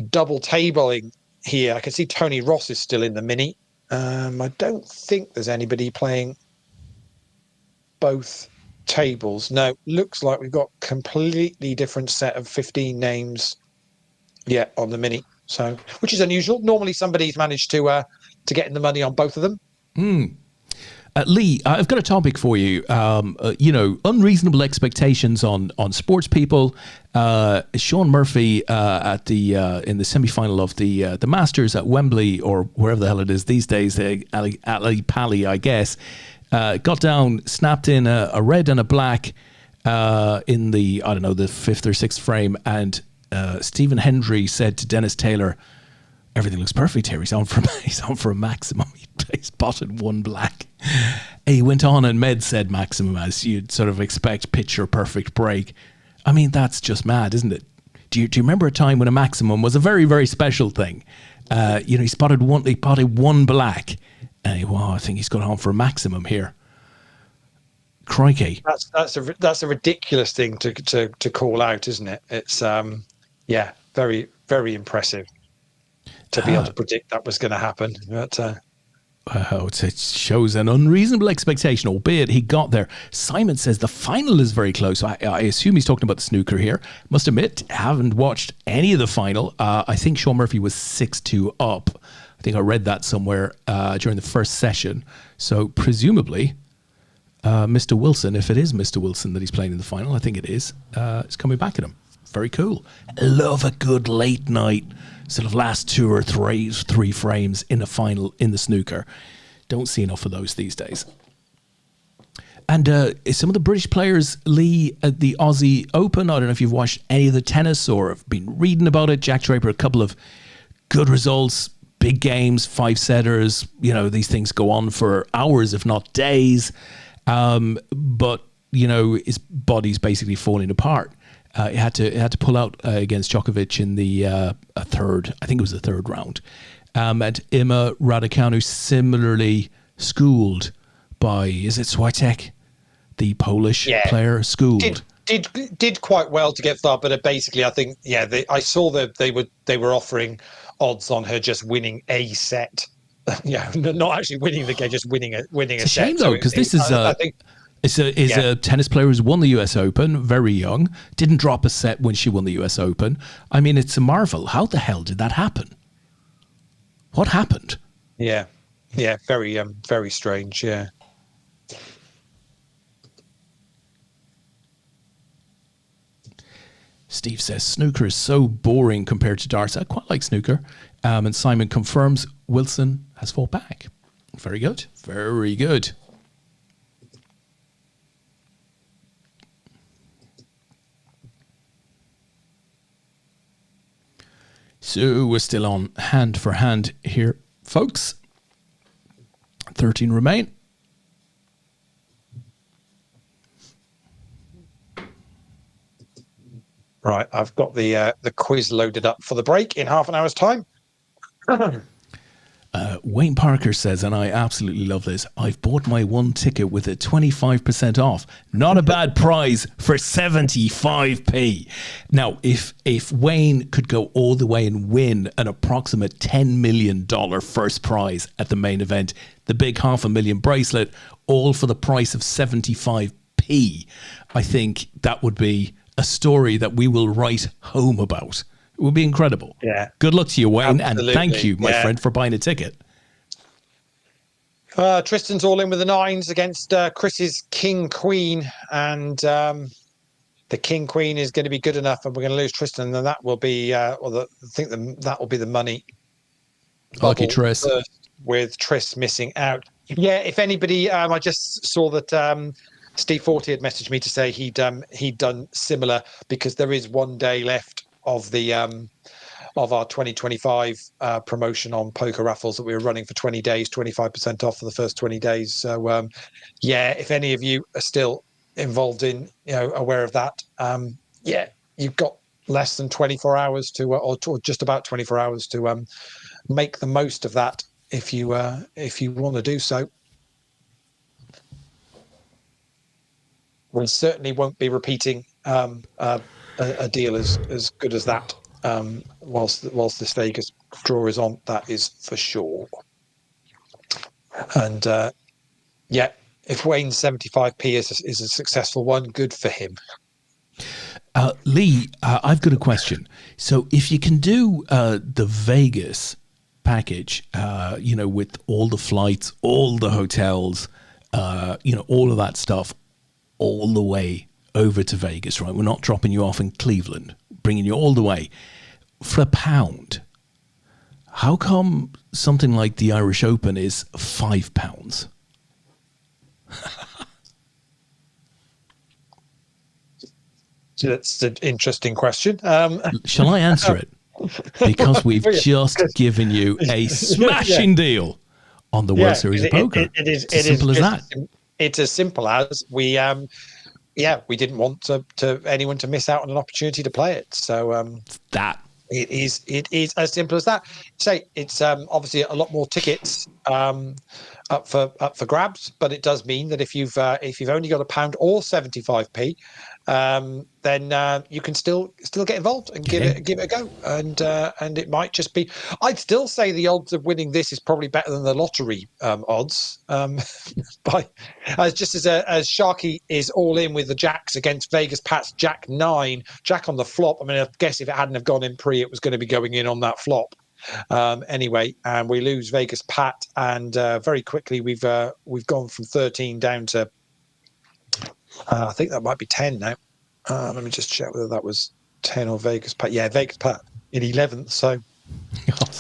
double tabling here. I can see Tony Ross is still in the mini. I don't think there's anybody playing both tables. No, looks like we've got completely different set of 15 names on the mini. So, which is unusual. Normally somebody's managed to get in the money on both of them. Lee, I've got a topic for you. Unreasonable expectations on sports people. Sean Murphy in the semi-final of the Masters at Wembley, or wherever the hell it is these days, Ali Pally, I guess, got down, snapped in a red and a black in the 5th or 6th frame, and Stephen Hendry said to Dennis Taylor, "Everything looks perfect here. He's on for a maximum. He spotted 1 black." He went on and Med said maximum, as you'd sort of expect, picture perfect break. I mean, that's just mad, isn't it? Do you remember a time when a maximum was a very, very special thing? He spotted 1 black. I think he's got on for a maximum here. Crikey. That's a ridiculous thing to call out, isn't it? It's very, very impressive to be able to predict that was going to happen. But it shows an unreasonable expectation, albeit he got there. Simon says the final is very close. I assume he's talking about the snooker here. Must admit, haven't watched any of the final. I think Sean Murphy was 6-2 up. I think I read that somewhere during the first session. So presumably, Mr. Wilson, if it is Mr. Wilson that he's playing in the final, I think it is coming back at him. Very cool. I love a good late night sort of last 2 or 3 frames in a final in the snooker. Don't see enough of those these days. And some of the British players, Lee, at the Aussie Open, I don't know if you've watched any of the tennis or have been reading about it. Jack Draper, a couple of good results, big games, 5-setters. These things go on for hours, if not days. But his body's basically falling apart. He had to pull out against Djokovic in the third, I think it was the 3rd round. And Emma Raducanu similarly schooled by, is it Swiatek, the Polish player, schooled. Did quite well to get far, but basically I think I saw that they were offering odds on her just winning a set. Not actually winning the game, just winning a set. It's a shame though, because this is a tennis player who's won the US Open, very young, didn't drop a set when she won the US Open. I mean, it's a marvel. How the hell did that happen? What happened? Yeah, very very strange. Yeah. Steve says snooker is so boring compared to darts. I quite like snooker. And Simon confirms Wilson has fought back. Very good. Very good. So we're still on hand for hand here, folks. 13 remain. Right, I've got the quiz loaded up for the break in half an hour's time. Wayne Parker says, and I absolutely love this, I've bought my one ticket with a 25% off. Not a bad prize for 75p. Now, if Wayne could go all the way and win an approximate $10 million first prize at the main event, the big $500,000 bracelet, all for the price of 75p, I think that would be a story that we will write home about. It would be incredible. Yeah. Good luck to you, Wayne, Absolutely. and thank you, my friend, for buying a ticket. Tristan's all in with the nines against Chris's King Queen, and the King Queen is going to be good enough, and we're going to lose Tristan, and that will be, that will be the money. Lucky Tris. With Tris missing out. Yeah, if anybody, I just saw that Steve Forty had messaged me to say he'd done similar, because there is 1 day left of the of our 2025 promotion on poker raffles that we were running for 20 days, 25% off for the first 20 days. So yeah, if any of you are still involved in, aware of that, yeah, you've got less than 24 hours to, or just about 24 hours to make the most of that if you want to do so. We certainly won't be repeating a deal as good as that whilst this Vegas draw is on. That is for sure. And yeah, if Wayne's 75p is a successful one, good for him. Leigh, I've got a question. So if you can do the Vegas package, with all the flights, all the hotels, all of that stuff, all the way over to Vegas, right? We're not dropping you off in Cleveland, bringing you all the way for £1. How come something like the Irish Open is £5? That's an interesting question. Shall I answer it? Because we've just given you a smashing deal on the World Series of Poker. It's as simple as that. It's as simple as we didn't want anyone to miss out on an opportunity to play it. So that it is as simple as that. Say it's obviously a lot more tickets up for grabs, but it does mean that if you've only got £1 or 75p, then you can still get involved and give it a go, and it might just be. I'd still say the odds of winning this is probably better than the lottery odds. As Sharky is all in with the jacks against Vegas Pat's Jack 9, Jack on the flop. I mean, I guess if it hadn't have gone in pre, it was going to be going in on that flop. Anyway, and we lose Vegas Pat, and very quickly we've gone from 13 down to I think that might be 10 now. Let me just check whether that was 10 or Vegas Pat. Yeah, Vegas Pat in 11th. So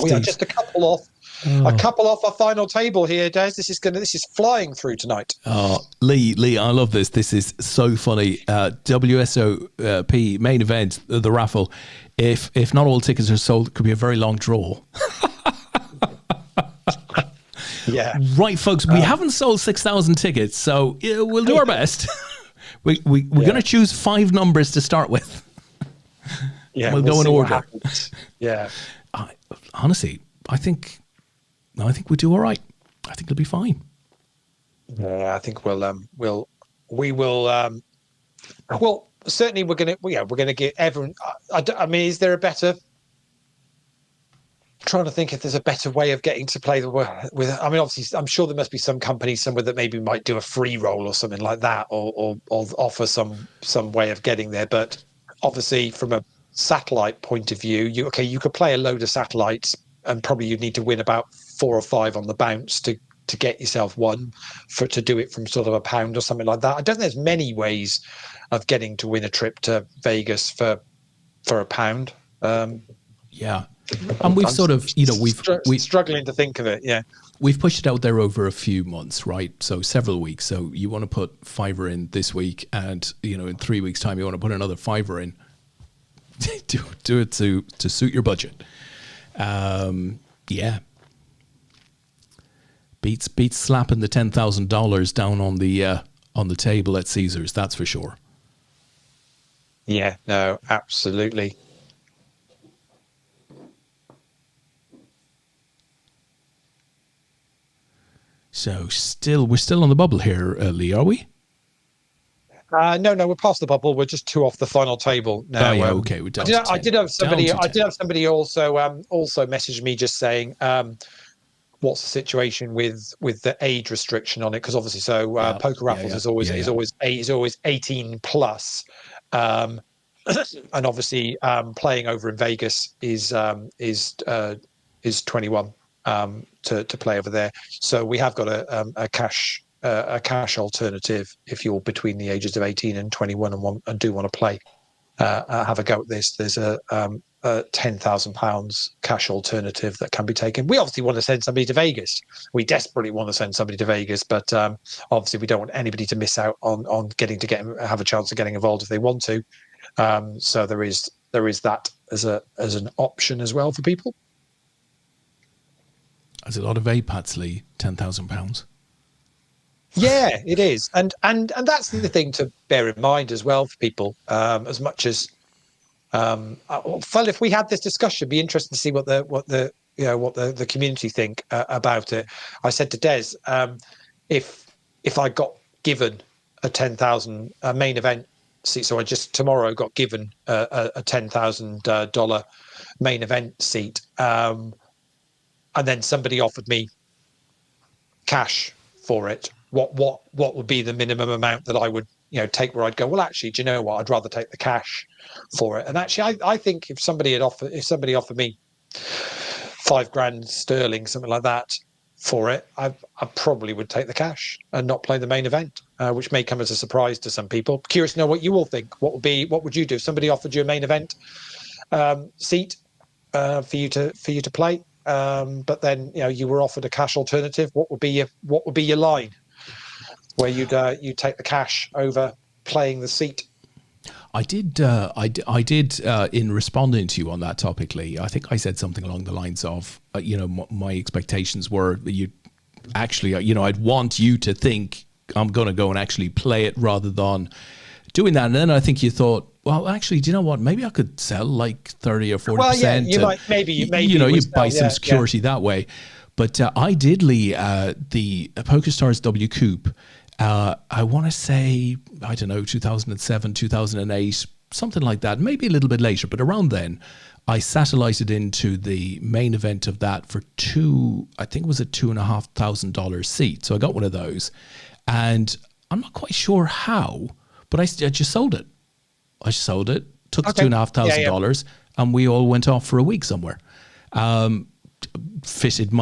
we are just a couple off our final table here, Des. This is flying through tonight. Oh, Leigh, I love this. This is so funny. WSOP main event, the raffle. If not all tickets are sold, it could be a very long draw. Yeah. Right, folks. We haven't sold 6,000 tickets, so we'll do our best. We're going to choose 5 numbers to start with. Yeah, we'll go in order. Yeah. Honestly, I think we do all right. I think it'll be fine. Yeah, I think we'll certainly we're going to get everyone. I mean, is there a better? Trying to think if there's a better way of getting to play with. I mean, obviously, I'm sure there must be some company somewhere that maybe might do a free roll or something like that, or offer some way of getting there. But obviously, from a satellite point of view, you could play a load of satellites, and probably you'd need to win about 4 or 5 on the bounce to get yourself one to do it from sort of £1 or something like that. I don't think there's many ways of getting to win a trip to Vegas for £1. Yeah. And we've sort of, we've struggling to think of it. Yeah. We've pushed it out there over a few months, right? So several weeks. So you want to put £5 in this week, and, in 3 weeks time, you want to put another £5 in. do it to suit your budget. Yeah. Beats slapping the $10,000 down on the table at Caesars. That's for sure. Yeah, no, absolutely. So we're still on the bubble here, Leigh, are we? No, we're past the bubble. We're just two off the final table now. Oh yeah, okay. We're down to 10. I did have somebody also message me just saying, what's the situation with the age restriction on it? Because obviously, Poker Raffles is always 18 plus, and obviously playing over in Vegas is 21 to play over there. So we have got a cash alternative if you're between the ages of 18 and 21 and do want to play. Have a go at this. There's a £10,000 cash alternative that can be taken. We obviously want to send somebody to Vegas. We desperately want to send somebody to Vegas, but obviously we don't want anybody to miss out on have a chance of getting involved if they want to. So there is that as an option as well for people. There's a lot of APATs, Leigh. £10,000. Yeah, it is, and that's the thing to bear in mind as well for people. As much as, if we had this discussion, it'd be interesting to see what the community think about it. I said to Des, if I got given a 10,000 main event seat, so I just tomorrow got given a $10,000 main event seat, and then somebody offered me cash for it. What would be the minimum amount that I would take, where I'd go, well, actually, do you know what, I'd rather take the cash for it. And actually I think if somebody offered me £5,000 sterling, something like that, for it, I probably would take the cash and not play the main event, which may come as a surprise to some people. Curious to know what you all think. What would you do if somebody offered you a main event seat for you to play, but then you were offered a cash alternative? What would be your line where you'd take the cash over playing the seat? I did in responding to you on that topic, Leigh. I think I said something along the lines of, my expectations were that you actually, I'd want you to think I'm going to go and actually play it rather than doing that. And then I think you thought, well, actually, do you know what? Maybe I could sell like 30 or 40%. Well, yeah, you might, maybe you buy some security that way. But I did, Leigh, the PokerStars W Coupe. I want to say, I don't know, 2007, 2008, something like that, maybe a little bit later, but around then, I satellited into the main event of that for I think it was a $2,500 seat. So I got one of those, and I'm not quite sure how, but I just sold it. Took the $2,500, and we all went off for a week somewhere. Fitted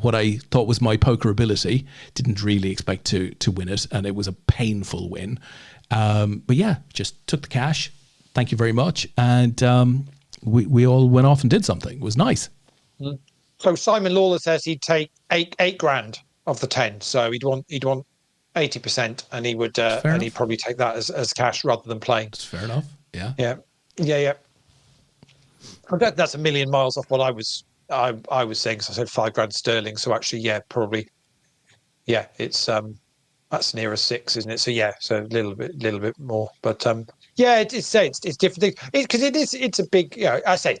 what I thought was my poker ability. Didn't really expect to win it, and it was a painful win. But yeah, just took the cash. Thank you very much, and we all went off and did something. It was nice. So Simon Lawler says he'd take $8,000 of the 10. So he'd want 80%, and he would he'd probably take that as cash rather than playing. That's fair enough. Yeah. That's a million miles off what I was saying. So I said $5,000 sterling. So actually, probably, it's that's nearer 6, isn't it? So so a little bit more. But it's different because it's a big. I say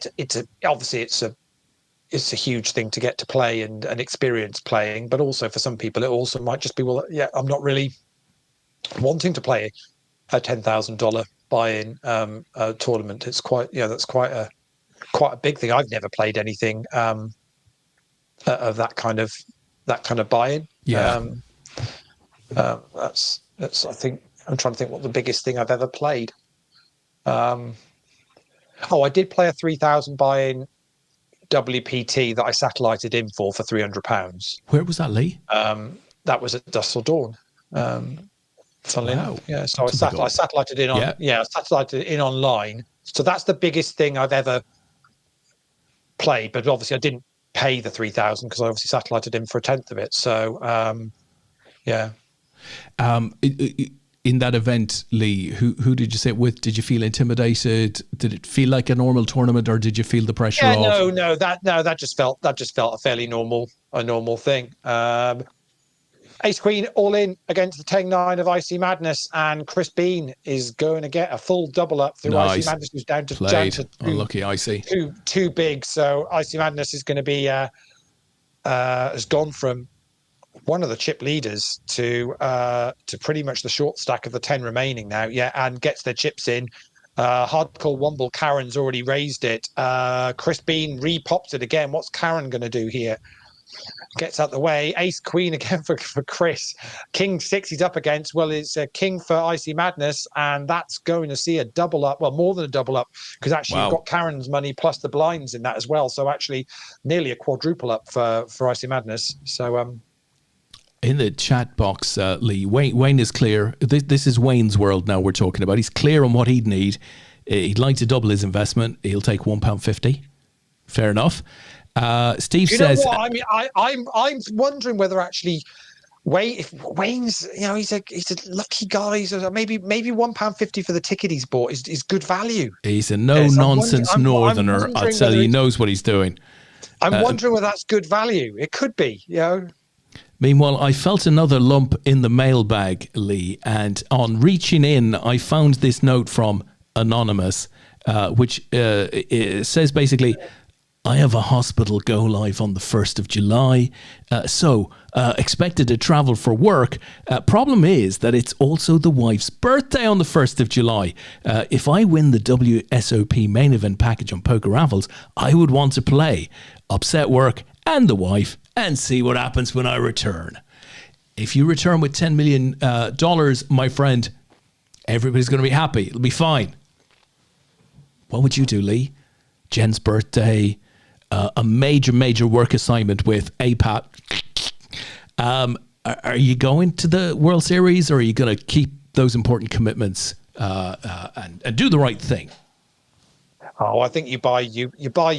it's a huge thing to get to play and experience playing. But also for some people, it also might just be, well, I'm not really wanting to play a $10,000 buy-in tournament. It's quite that's quite a big thing. I've never played anything of that kind of buy-in. That's I think I'm trying to think what the biggest thing I've ever played. I did play a 3,000 buy-in WPT that I satellited in for £300. Where was that, Leigh? That was at Dusk Till Dawn. Funnily enough, so I satellited in on I satellited in online. So that's the biggest thing I've ever played. But obviously, I didn't pay the 3,000 because I obviously satellited in for a tenth of it. So in that event, Leigh, who did you sit with? Did you feel intimidated? Did it feel like a normal tournament, or did you feel the pressure? That just felt a fairly normal thing. Ace Queen all in against the 10-9 of Icy Madness, and Chris Bean is going to get a full double up through Icy Madness, who's down to unlucky Icy. Too big. So Icy Madness is going to be has gone from one of the chip leaders to pretty much the short stack of the 10 remaining now. Yeah, and gets their chips in. Hardcore Womble Karen's already raised it. Chris Bean re-popped it again. What's Karen going to do here? Gets out the way. Ace Queen again for Chris. King 6 he's up against. Well, it's a King for Icy Madness, and that's going to see a double up. Well, more than a double up, because actually you've got Karen's money plus the blinds in that as well. So actually nearly a quadruple up for Icy Madness. So in the chat box, Leigh, Wayne is clear. This is Wayne's world now we're talking about. He's clear on what he'd need. He'd like to double his investment. He'll take £1.50. Fair enough. Steve says, I mean, I'm wondering whether actually if Wayne's, he's a lucky guy. So maybe £1.50 for the ticket he's bought is good value. He's a no-nonsense northerner. I'd tell you, he knows what he's doing. I'm wondering whether that's good value. It could be, Meanwhile, I felt another lump in the mailbag, Leigh, and on reaching in, I found this note from Anonymous, which it says basically, I have a hospital go live on the 1st of July, so expected to travel for work. Problem is that it's also the wife's birthday on the 1st of July. If I win the WSOP main event package on Poker Raffles, I would want to play, upset work and the wife, and see what happens when I return. If you return with $10 million, my friend, everybody's going to be happy. It'll be fine. What would you do, Leigh? Jen's birthday, a major work assignment with APAT. Are you going to the World Series, or are you going to keep those important commitments and do the right thing? Oh, I think you buy your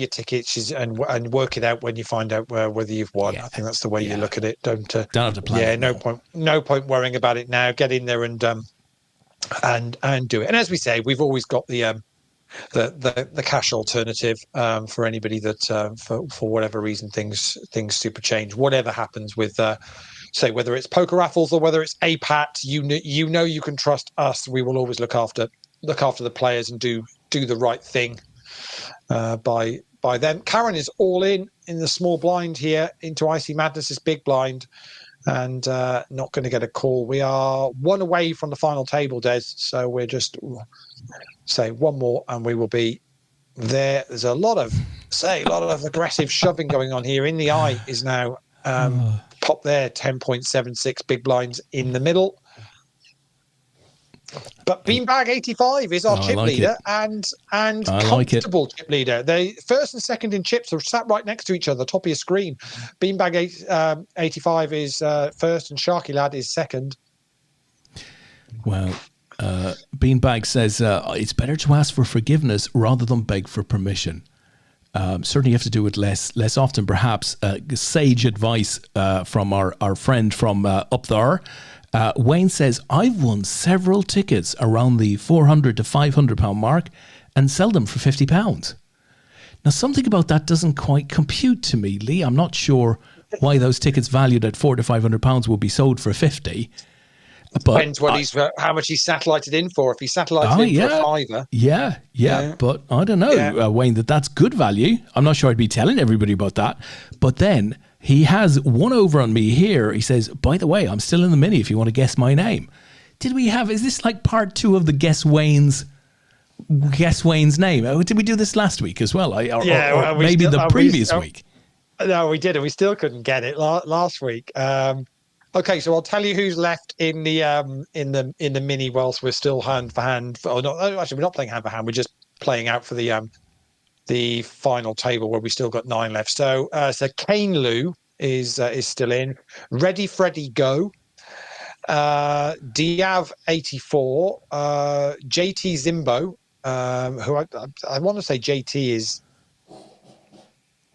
tickets and work it out when you find out whether you've won. Yeah. I think that's the way you look at it. Don't have to plan. Yeah, no point worrying about it now. Get in there and do it. And as we say, we've always got the cash alternative for anybody that for whatever reason things super change. Whatever happens with say whether it's Poker Raffles or whether it's APAT, you can trust us. We will always look after the players and do the right thing by them. Karen is all in the small blind here into Icy Madness's big blind, and not going to get a call. We are one away from the final table, Des. So we're just say one more, and we will be there. There's a lot of aggressive shoving going on here. In the eye is now pop there, 10.76 big blinds in the middle. But Beanbag 85 is our chip leader and comfortable chip leader. They first and second in chips are sat right next to each other, top of your screen. Beanbag 85 is first and Sharky Lad is second. Well, Beanbag says it's better to ask for forgiveness rather than beg for permission. Certainly you have to do it less often, perhaps. Sage advice from our friend from up there. Wayne says, I've won several tickets around the £400 to £500 mark and sell them for £50. Now, something about that doesn't quite compute to me, Leigh. I'm not sure why those tickets valued at £400 to £500 will be sold for $50. Depends what how much he's satellited in for. If he's satellited in for a fiver. Yeah. But I don't know, Wayne, that's good value. I'm not sure I'd be telling everybody about that. But then he has one over on me here. He says, by the way, I'm still in the mini if you want to guess my name. Is this like part 2 of the Guess Wayne's name? Did we do this last week as well? Or maybe the previous week? No, we did, and we still couldn't get it last week. Okay, so I'll tell you who's left in the mini whilst we're still hand for hand. We're not playing hand for hand. We're just playing out for the final table where we still got 9 left. So Kane Lou is still in. Ready Freddy Go. Diav 84. JT Zimbo, who I want to say JT is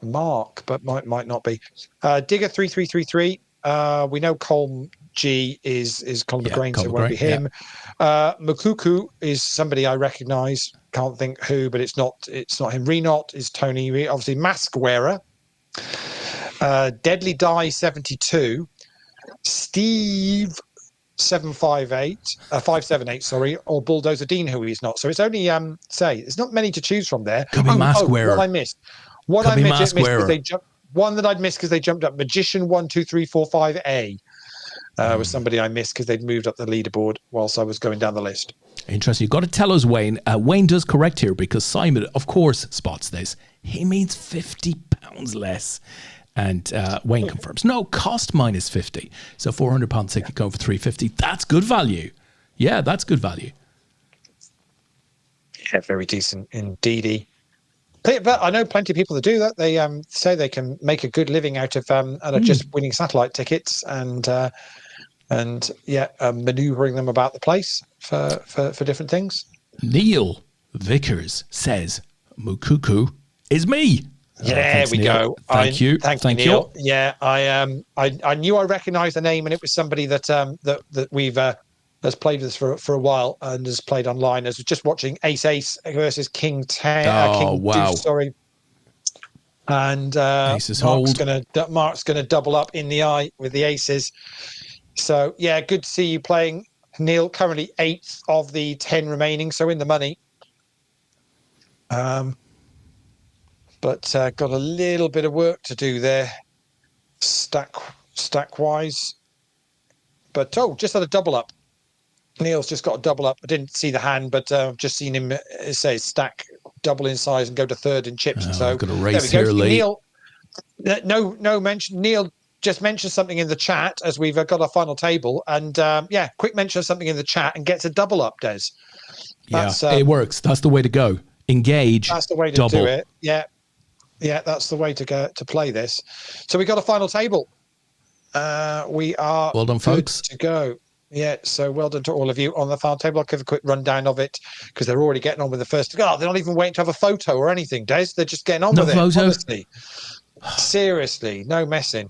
Mark, but might not be. Digger 3333. We know Colm G is Colin McGrain, so it won't be him. Makuku is somebody I recognise. Can't think who, but it's not him. Renot is Tony. Obviously, Mask Wearer. Deadly Die 72. Steve 578, sorry, or Bulldozer Dean, who he's not. So it's only there's not many to choose from there. Could be mask wearer. What I missed. One Could I be missed mask because wearer. they jumped. One that I'd missed because they jumped up. Magician 12345A was somebody I missed because they'd moved up the leaderboard whilst I was going down the list. Interesting. You've got to tell us, Wayne. Wayne does correct here because Simon, of course, spots this. He means £50 less. And Wayne confirms, no, cost minus 50. So £400 ticket going for 350. That's good value. Yeah, that's good value. Yeah, very decent indeedy. But I know plenty of people that do that. They say they can make a good living out of just winning satellite tickets and manoeuvring them about the place for different things. Neil Vickers says, Mukuku is me. Yeah, there we go. Thank you. Thank you, Neil. Yeah, I knew I recognised the name, and it was somebody that we've has played with us for a while and has played online. I was just watching Ace versus King 10. King wow. Deuce, sorry. And Aces Mark's gonna double up in the eye with the aces. So yeah, good to see you playing, Neil. Currently 8th of the 10 remaining, so in the money. But got a little bit of work to do there, stack wise. But just had a double up. Neil's just got a double up. I didn't see the hand, but I've just seen him say stack double in size and go to third in chips. So I've got a race here, Leigh. Neil, no mention. Neil just mentioned something in the chat as we've got our final table, and quick mention of something in the chat and gets a double up, Des. It works. That's the way to go. Engage. That's the way to double. do it. Yeah, that's the way to go to play this. So we got a final table. We are well done, folks. To go. Yeah, so well done to all of you on the final table. I'll give a quick rundown of it because they're already getting on with the first. Oh, they're not even waiting to have a photo or anything, Des. They're just getting on with it. Honestly. Seriously, no messing.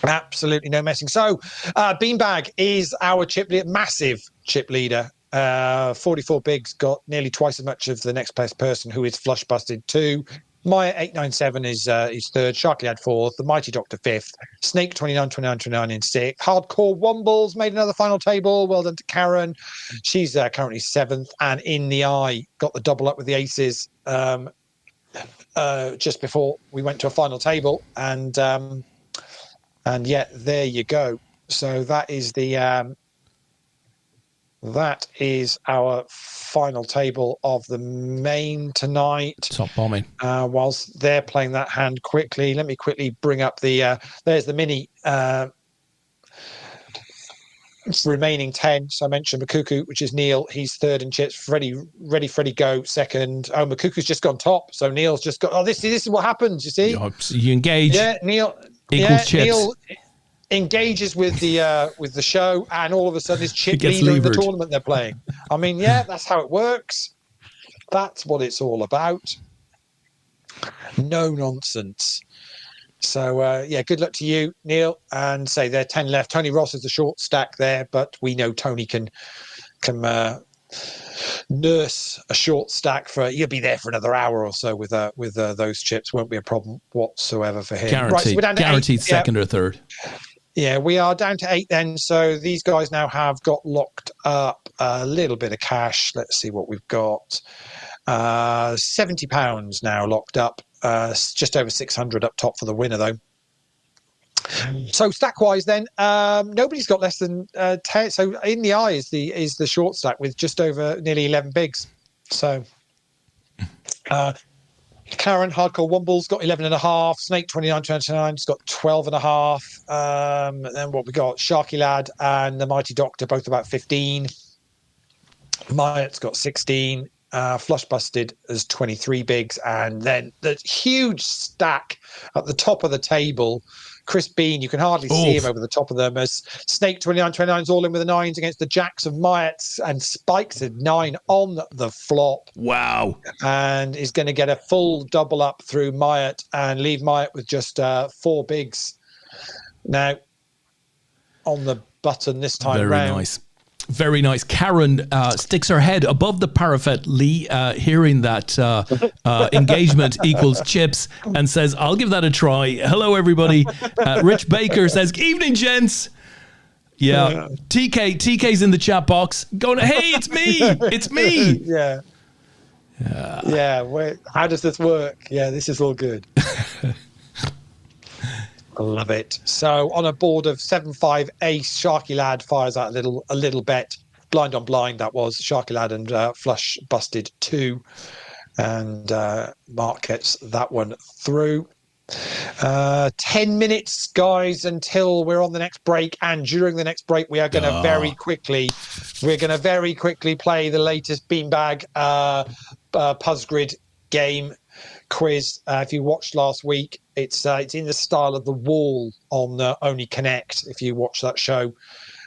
Absolutely no messing. So, Beanbag is our massive chip leader. 44 bigs, got nearly twice as much of the next best person, who is flush busted 2. Maya 897 is third. Sharky had 4th. The Mighty Doctor 5th. Snake 29 in 6th. Hardcore Wombles made another final table. Well done to Karen. She's currently 7th. And In the Eye got the double up with the aces just before we went to a final table. And there you go. So that is our final table of the main tonight. Top bombing. Whilst they're playing that hand quickly, let me quickly bring up there's the mini remaining 10. So I mentioned Makuku, which is Neil. He's third in chips. Freddie go second. Oh, Makuku's just gone top. So Neil's just got, this is what happens, you see? You engage. Yeah, Neil. Equals chips. Neil engages with the show, and all of a sudden is chip leader in the tournament they're playing. I mean, that's how it works. That's what it's all about. No nonsense. So good luck to you, Neil. And say there are 10 left. Tony Ross is the short stack there, but we know Tony can nurse a short stack you'll be there for another hour or so with those chips. Won't be a problem whatsoever for him. Guaranteed. Right, so we're down to Guaranteed 8. second or third. Yeah, we are down to 8 then. So these guys now have got locked up a little bit of cash. Let's see what we've got. £70 now locked up. Just over 600 up top for the winner, though. So stack-wise, then nobody's got less than 10. So In the Eye is the short stack with just over nearly 11 bigs. So Karen Hardcore Wombles got 11.5. Snake 29's got 12.5. Then what we got? Sharky Lad and the Mighty Doctor both about 15. Myatt's got 16. Flush Busted as 23 bigs, and then the huge stack at the top of the table. Chris Bean, you can hardly see him over the top of them, as Snake 29's all in with the 9s against the jacks of Myatt's, and Spikes at 9 on the flop. Wow. And is going to get a full double up through Myatt and leave Myatt with just 4 bigs. Now, on the button this time Very round. nice. Very nice. Karen sticks her head above the parapet, Leigh, hearing that engagement equals chips, and says, I'll give that a try. Hello, everybody. Rich Baker says, evening, gents. Yeah. TK's in the chat box going, hey, it's me. It's me. Yeah. Yeah. How does this work? Yeah, this is all good. I love it. So on a board of 7-5 ace, Sharky Lad fires out a little bet. Blind on blind, that was. Sharky Lad and flush busted 2. And Mark gets that one through. 10 minutes, guys, until we're on the next break. And during the next break, we are going to very quickly play the latest Beanbag Puzzgrid game quiz. If you watched last week, it's in the style of The Wall on Only Connect. If you watch that show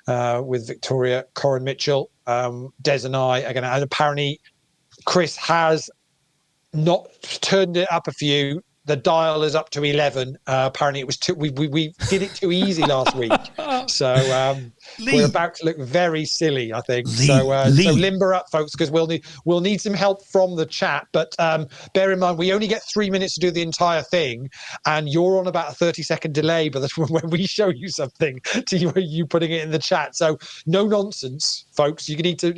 with Victoria Corin Mitchell, Des and I are going to. And apparently, Chris has not turned it up a few. The dial is up to 11. Apparently, it was too. We did it too easy last week, so we're about to look very silly, I think. Leigh, so limber up, folks, because we'll need some help from the chat. But bear in mind, we only get 3 minutes to do the entire thing, and you're on about a 30-second delay. But that's when we show you something to you putting it in the chat. So no nonsense, folks. You need to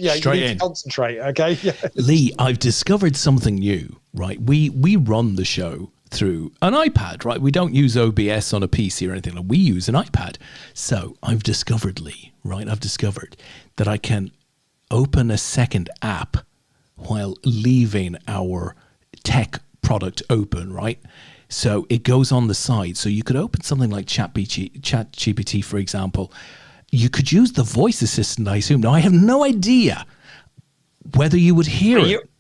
concentrate. Okay, yeah. Leigh, I've discovered something new. Right, we run the show through an iPad, right? We don't use OBS on a PC or anything. We use an iPad. So I've discovered, Leigh, right? I've discovered that I can open a second app while leaving our tech product open, right? So it goes on the side. So you could open something like ChatGPT, for example. You could use the voice assistant, I assume. Now, I have no idea whether you would hear it.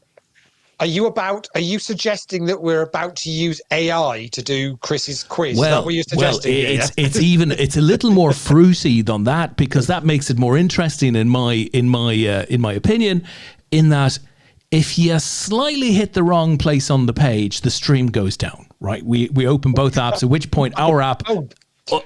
Are you suggesting that we're about to use AI to do Chris's quiz? Well, is that what you're suggesting? It's a little more fruity than that, because that makes it more interesting in my opinion, in that if you slightly hit the wrong place on the page, the stream goes down, right? We open both apps, at which point our app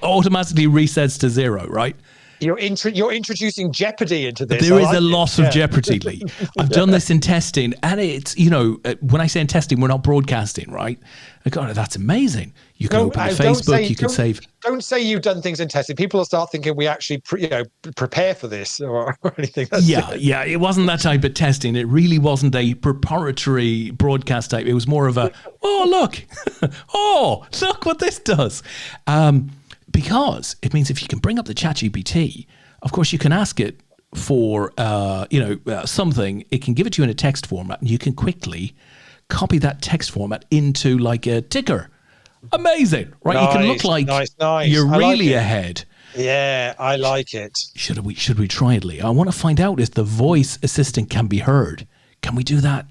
automatically resets to 0, right? You're introducing jeopardy into this. There is a lot of jeopardy, Leigh. I've done this in testing, and it's, when I say in testing, we're not broadcasting, right? God, that's amazing. You can open the Facebook, you can save. Don't say you've done things in testing. People will start thinking we actually prepare for this or anything. Yeah, it wasn't that type of testing. It really wasn't a preparatory broadcast type. It was more of a, look what this does. Because it means if you can bring up the ChatGPT, of course, you can ask it for, something. It can give it to you in a text format, and you can quickly copy that text format into like a ticker. Amazing, right? Nice, you can look like you're really ahead. Yeah, I like it. Should we try it, Leigh? I want to find out if the voice assistant can be heard. Can we do that?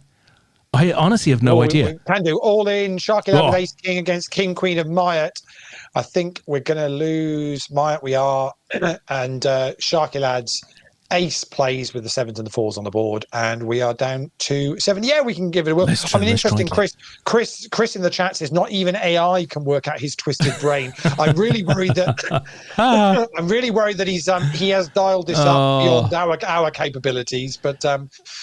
I honestly have no idea. We can do all in. Sharky Lad Ace King against King Queen of Myatt. I think we're going to lose Myatt. We are. And Sharky Lad's ace plays with the 7s and the 4s on the board, and we are down to 7. Yeah, we can give it a whirl. Interesting. Chris in the chat says not even AI can work out his twisted brain. I'm really worried that he has dialed this up beyond our capabilities. But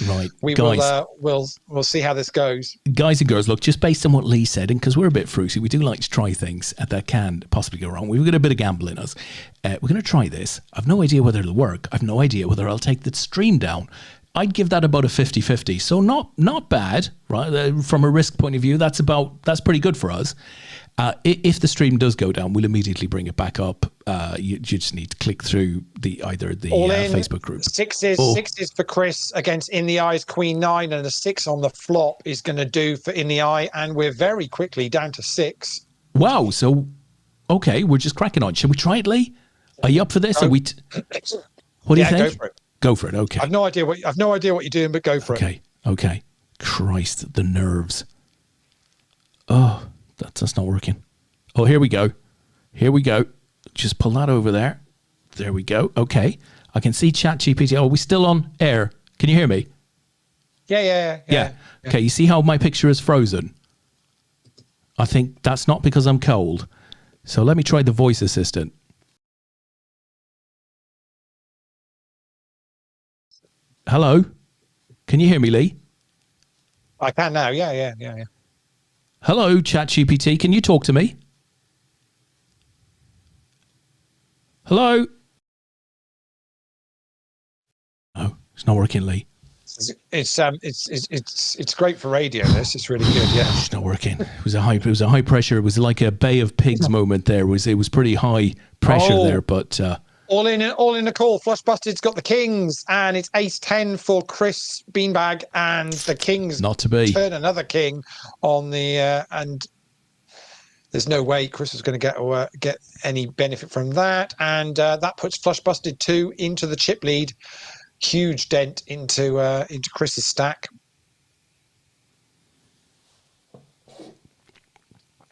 right, we'll see how this goes. Guys and girls, look, just based on what Leigh said, and because we're a bit fruity, we do like to try things that can possibly go wrong. We've got a bit of gamble in us. We're going to try this. I've no idea whether it'll work. I've no idea whether I'll take the stream down. I'd give that about a 50-50. So not bad, right? From a risk point of view, that's pretty good for us. If the stream does go down, we'll immediately bring it back up. You just need to click through either the Facebook group. Sixes for Chris against In the Eye's Queen 9, and a 6 on the flop is going to do for In the Eye, and we're very quickly down to 6. Wow. So, okay, we're just cracking on. Shall we try it, Leigh? Are you up for this? What do you think? Go for it. Go for it. Okay. I've no idea what you're doing, but go for it. Okay. Christ, the nerves. Oh, that's not working. Oh, here we go. Just pull that over there. There we go. Okay. I can see ChatGPT. Oh, are we still on air? Can you hear me? Yeah. Okay. You see how my picture is frozen? I think that's not because I'm cold. So let me try the voice assistant. Hello? Can you hear me, Leigh? I can now. Yeah. Hello, ChatGPT. Can you talk to me? Hello? Oh, it's not working, Leigh. It's great for radio. This it's really good. Yeah, it's not working. It was a high pressure. It was like a Bay of Pigs moment. It was pretty high pressure there, but all in a call. Flush Busted's got the Kings, and it's Ace-10 for Chris Beanbag, and the Kings not to be turn another king on the and there's no way Chris is going to get any benefit from that, and that puts Flush Busted 2 into the chip lead. Huge dent into Chris's stack.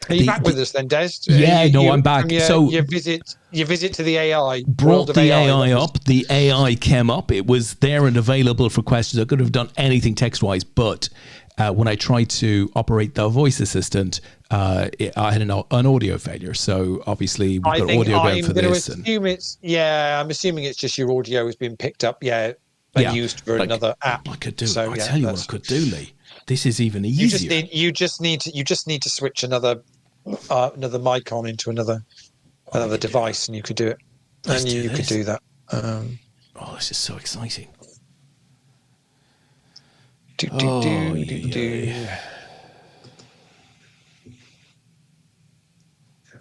Are you back with us then, Des? Yeah, I'm back. So your visit to the AI brought the AI up. The AI came up. It was there and available for questions. I could have done anything text-wise, but when I tried to operate the voice assistant, I had an audio failure. So obviously we've got audio going for this. I'm assuming it's just your audio has been picked up. And used for another app. I could do. So, I tell you what I could do, Leigh. This is even easier. You just need to switch another mic on into another device, and you could do it. You could do that. This is so exciting.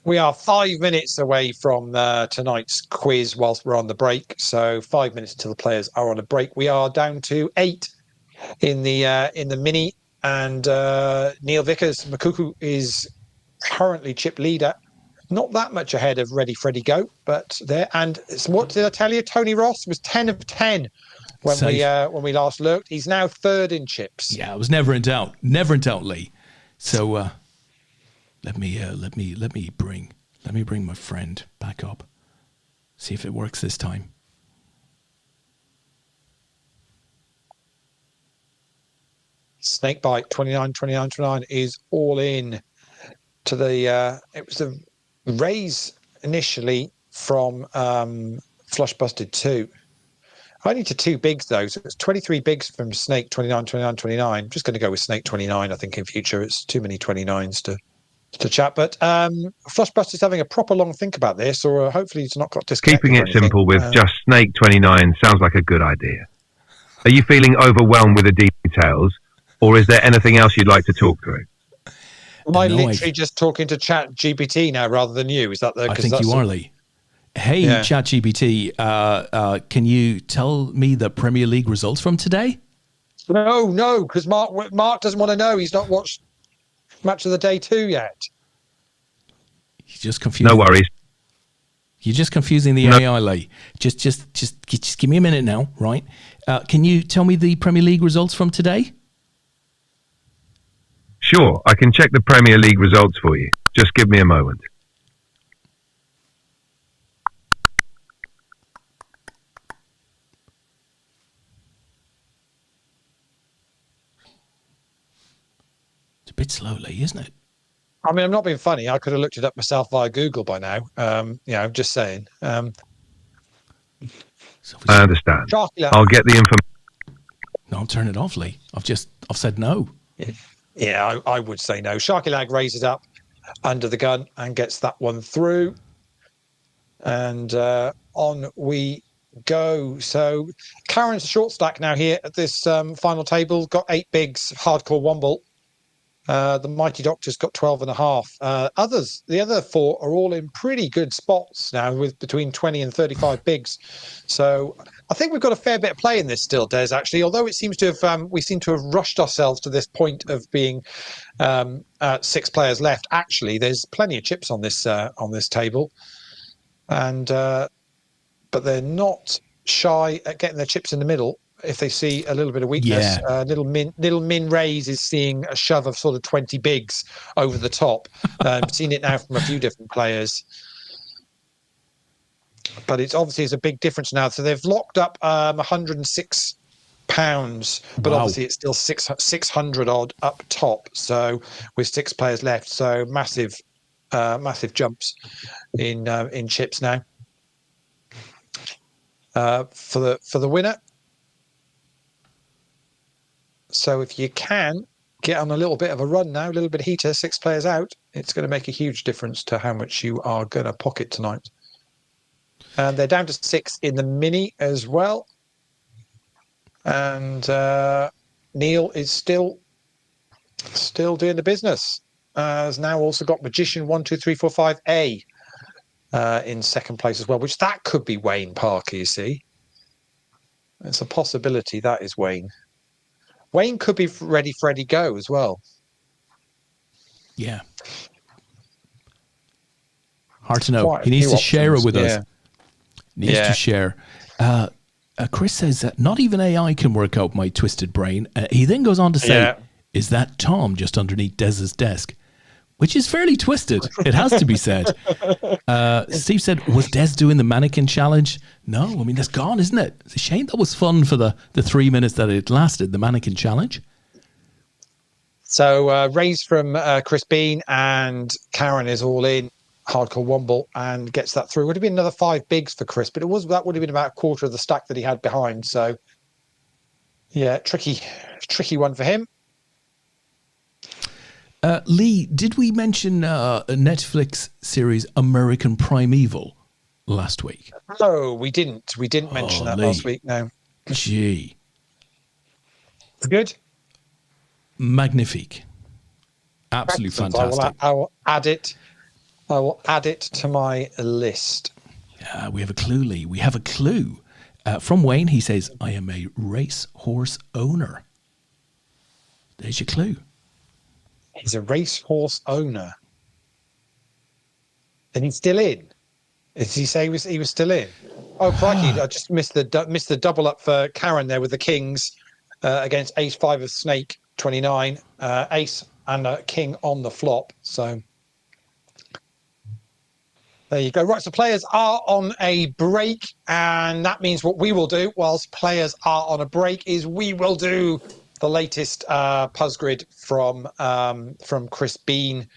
We are 5 minutes away from tonight's quiz whilst we're on the break. So 5 minutes until the players are on a break. We are down to 8 in the mini, and Neil Vickers Makuku is currently chip leader. Not that much ahead of Ready Freddy Go, but there. And what did I tell you? Tony Ross was 10 of 10 when we last looked. He's now third in chips. Yeah, I was never in doubt. Never in doubt, Leigh. So let me bring my friend back up. See if it works this time. Snakebite 29 is all in to the it was the raise initially from Flush Busted 2. Only to 2 bigs though, so it's 23 bigs from Snake 29. I'm just going to go with Snake 29. I think in future it's too many 29s to chat. But Flush Buster's having a proper long think about this, or hopefully he's not got disconnected. Keeping it simple with just Snake 29 sounds like a good idea. Are you feeling overwhelmed with the details, or is there anything else you'd like to talk through? Am I literally just talking to Chat GPT now rather than you? Is that the? I think you are, Leigh. Hey, Chat GPT, can you tell me the Premier League results from today? No, because Mark doesn't want to know. He's not watched Match of the Day 2 yet. He's just confused. No worries. You're just confusing the AI, Leigh. Just give me a minute now, right? Can you tell me the Premier League results from today? Sure, I can check the Premier League results for you. Just give me a moment. It's a bit slow, Leigh, isn't it? I mean, I'm not being funny. I could have looked it up myself via Google by now. I'm just saying. I understand. I'll get the information. No, I'll turn it off, Leigh. I've said no. Yeah, I would say no. Sharky Lag raises up under the gun and gets that one through. And on we go. So Karen's short stack now here at this final table. Got 8 bigs, hardcore womble. The Mighty Doctor's got 12.5. The other 4 are all in pretty good spots now with between 20 and 35 bigs. So I think we've got a fair bit of play in this still, Des, actually, although it seems to have we seem to have rushed ourselves to this point of being 6 players left. Actually, there's plenty of chips on this table, and but they're not shy at getting their chips in the middle if they see a little bit of weakness. Little min raise is seeing a shove of sort of 20 bigs over the top. Seen it now from a few different players. But it's a big difference now. So they've locked up £106, but obviously it's still 600 odd up top. So with 6 players left, so massive jumps in chips now. For the winner, So if you can get on a little bit of a run now, a little bit of heater, 6 players out, it's going to make a huge difference to how much you are going to pocket tonight. And they're down to 6 in the mini as well. And Neil is still doing the business. Has now also got Magician 1, 2, 3, 4, 5A in second place as well, which that could be Wayne Parker, you see. It's a possibility that is Wayne. Wayne could be ready, Freddy Go as well. Yeah. Hard to know. He needs to share it with us. Needs to share. Chris says that not even AI can work out my twisted brain. He then goes on to say, is that Tom just underneath Des's desk? Which is fairly twisted. It has to be said. Steve said, was Des doing the mannequin challenge? No, I mean, that's gone, isn't it? It's a shame. That was fun for the 3 minutes that it lasted, the mannequin challenge. So raise from Chris Bean, and Karen is all in. Hardcore Womble and gets that through. Would have been another 5 bigs for Chris, but that would have been about a quarter of the stack that he had behind. So yeah, tricky one for him. Leigh, did we mention a Netflix series American Primeval last week? No, we didn't. We didn't mention that last week. No. Gee. It's good. Magnifique. Absolutely fantastic. I will add it. I will add it to my list. We have a clue, Leigh. We have a clue. From Wayne, he says, I am a racehorse owner. There's your clue. He's a racehorse owner. And he's still in. Did he say he was still in? Oh, crikey. I just missed the double up for Karen there with the kings against ace 5 of snake, 29. Ace and a king on the flop. So there you go. Right, so players are on a break, and that means what we will do whilst players are on a break is we will do the latest Puzz Grid from Chris Bean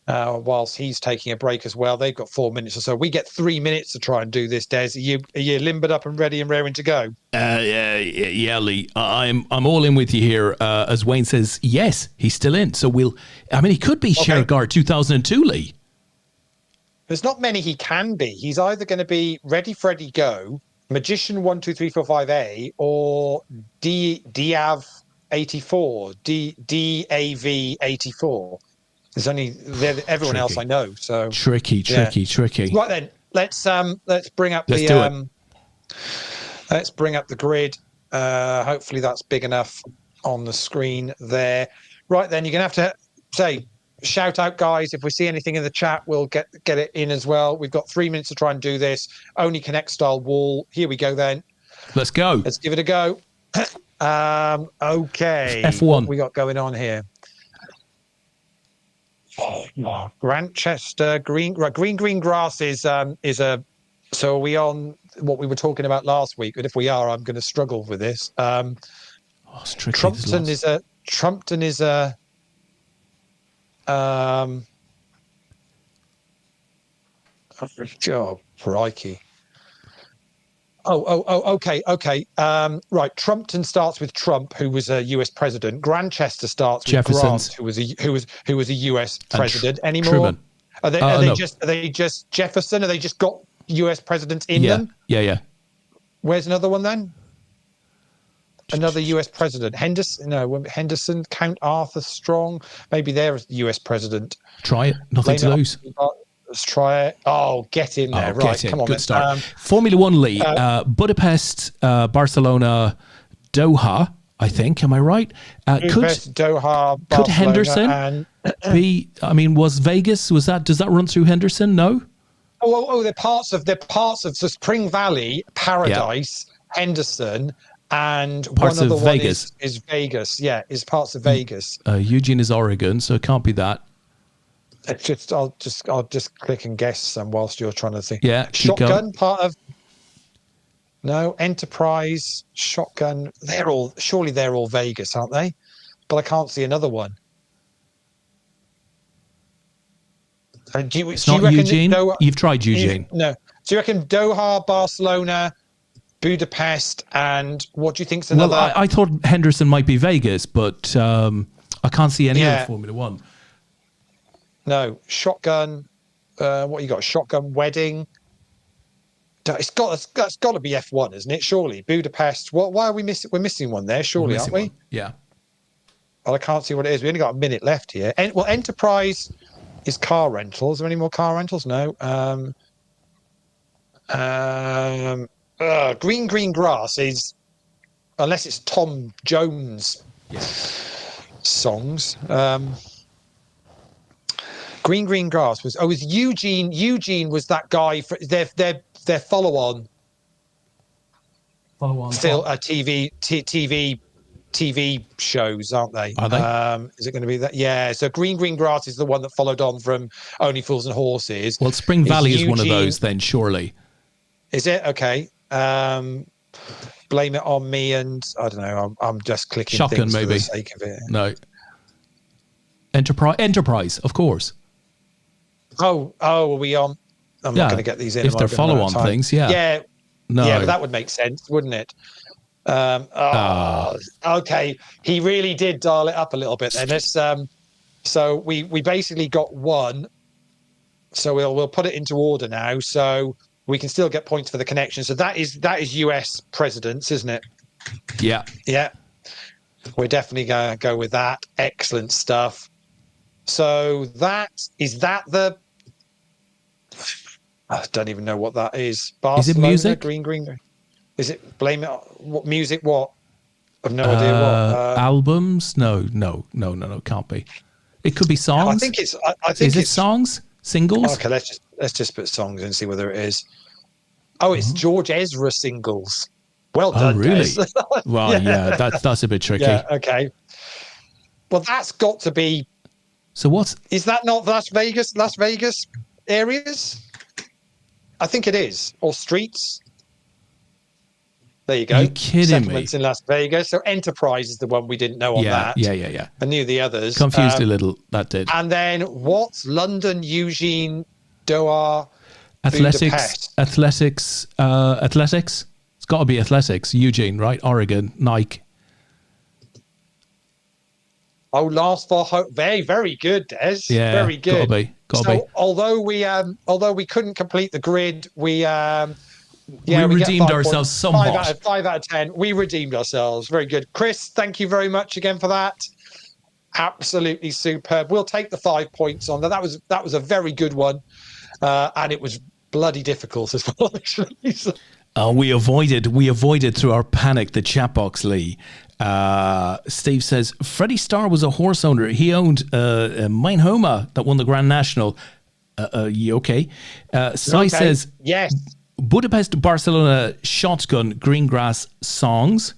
whilst he's taking a break as well. They've got 4 minutes or so. We get 3 minutes to try and do this, Des. Are you limbered up and ready and raring to go? Yeah, Leigh. I'm all in with you here. As Wayne says, yes, he's still in. So he could be Shergar 2002, Leigh. There's not many he can be. He's either going to be Ready, Freddy, Go, Magician 1, 2, 3, 4, 5A, or Diav 84, DAV 84. There's only everyone else I know. So tricky. Right then, let's bring up the grid. Hopefully that's big enough on the screen there. Right then, you're gonna have to say. Shout out, guys. If we see anything in the chat, we'll get it in as well. We've got 3 minutes to try and do this. Only Connect style wall. Here we go then. Let's go. Let's give it a go. Okay. F1. What we got going on here? Grantchester green grass is a. So are we on what we were talking about last week? But if we are, I'm going to struggle with this. It's tricky. Trumpton is a. Oh, crikey. Okay. Right. Trumpton starts with Trump, who was a US president. Grantchester starts with Grant, who was a US president. Any more? Truman. Are they just Jefferson? Are they just got US presidents in them? Yeah. Where's another one then? Another US president. Henderson, Count Arthur Strong. Maybe they're a US president. Try it. Nothing to lose. Let's try it. Oh, get in there. Right, come on. Good start. Formula One, Leigh. Budapest, Barcelona, Doha, I think. Am I right? Budapest, Doha, Barcelona. Could Henderson be... was Vegas... Does that run through Henderson? No? They're parts of the Spring Valley, Paradise, Henderson... And parts one other of Vegas. One is Vegas. Yeah, is parts of Vegas. Eugene is Oregon, so it can't be that. I'll just click and guess whilst you're trying to think. Yeah, Shotgun, part of. No, Enterprise, Shotgun. They're all Vegas, aren't they? But I can't see another one. It's not Eugene. You've tried Eugene. No. Do you reckon Doha, Barcelona? Budapest, and what do you think's another? Well, I thought Henderson might be Vegas, but I can't see any other Formula One. No, Shotgun. What you got? Shotgun Wedding. That's got to be F1, isn't it? Surely Budapest. Why are we missing? We're missing one there, surely, aren't we? One. Yeah. Well, I can't see what it is. We only got a minute left here. Well, Enterprise is car rentals. Is there any more car rentals? No. Green Grass is, unless it's Tom Jones songs. Green Grass was Eugene. Eugene was that guy for their follow-on. Still TV shows, aren't they? Are they? Is it going to be that? Yeah. So Green Grass is the one that followed on from Only Fools and Horses. Well, Spring Valley is one of those then, surely. Is it? Okay. Blame It on Me, and I don't know. I'm just clicking Shotgun, things maybe. for the sake of it. No. Enterprise, of course. Oh, are we on? I'm not going to get these in. If they're follow-on things, Yeah. No. Yeah, but that would make sense, wouldn't it? Okay. He really did dial it up a little bit then. Let's, so we basically got one. So we'll put it into order now. So we can still get points for the connection. So that is US presidents, isn't it? Yeah. Yeah. We're definitely going to go with that. Excellent stuff. So the I don't even know what that is. Barcelona, is it music? Green. Is it Blame It? What music? What? I've no idea what. Albums? No. Can't be. It could be songs. I think it's. I think is it songs? Singles? Okay, let's just put songs and see whether it is. Oh, it's George Ezra singles. Well done. Oh, really? Des. Well, yeah, that's a bit tricky. Yeah. Okay. Well, that's got to be. So what's? Is that not Las Vegas areas? I think it is, or streets. There you go. Are you kidding Settlements me? in Las Vegas. So Enterprise is the one we didn't know on that. Yeah. I knew the others. Confused a little. That did. And then what's London, Eugene, Doha, Athletics. Budapest? Athletics. It's got to be athletics. Eugene, right? Oregon, Nike. Oh, Last for Hope. Very, very good, Des. Yeah, very good. Gotta be. Although we couldn't complete the grid, we redeemed ourselves somewhat. 5 out of 10. We redeemed ourselves. Very good. Chris, thank you very much again for that. Absolutely superb. We'll take the 5 points on that. That was a very good one. And it was bloody difficult as well, actually. We avoided through our panic the chat box, Lee. Steve says, Freddie Starr was a horse owner. He owned Mein Homa that won the Grand National. Okay. Sai says, yes. Budapest, Barcelona, Shotgun, Greengrass, songs.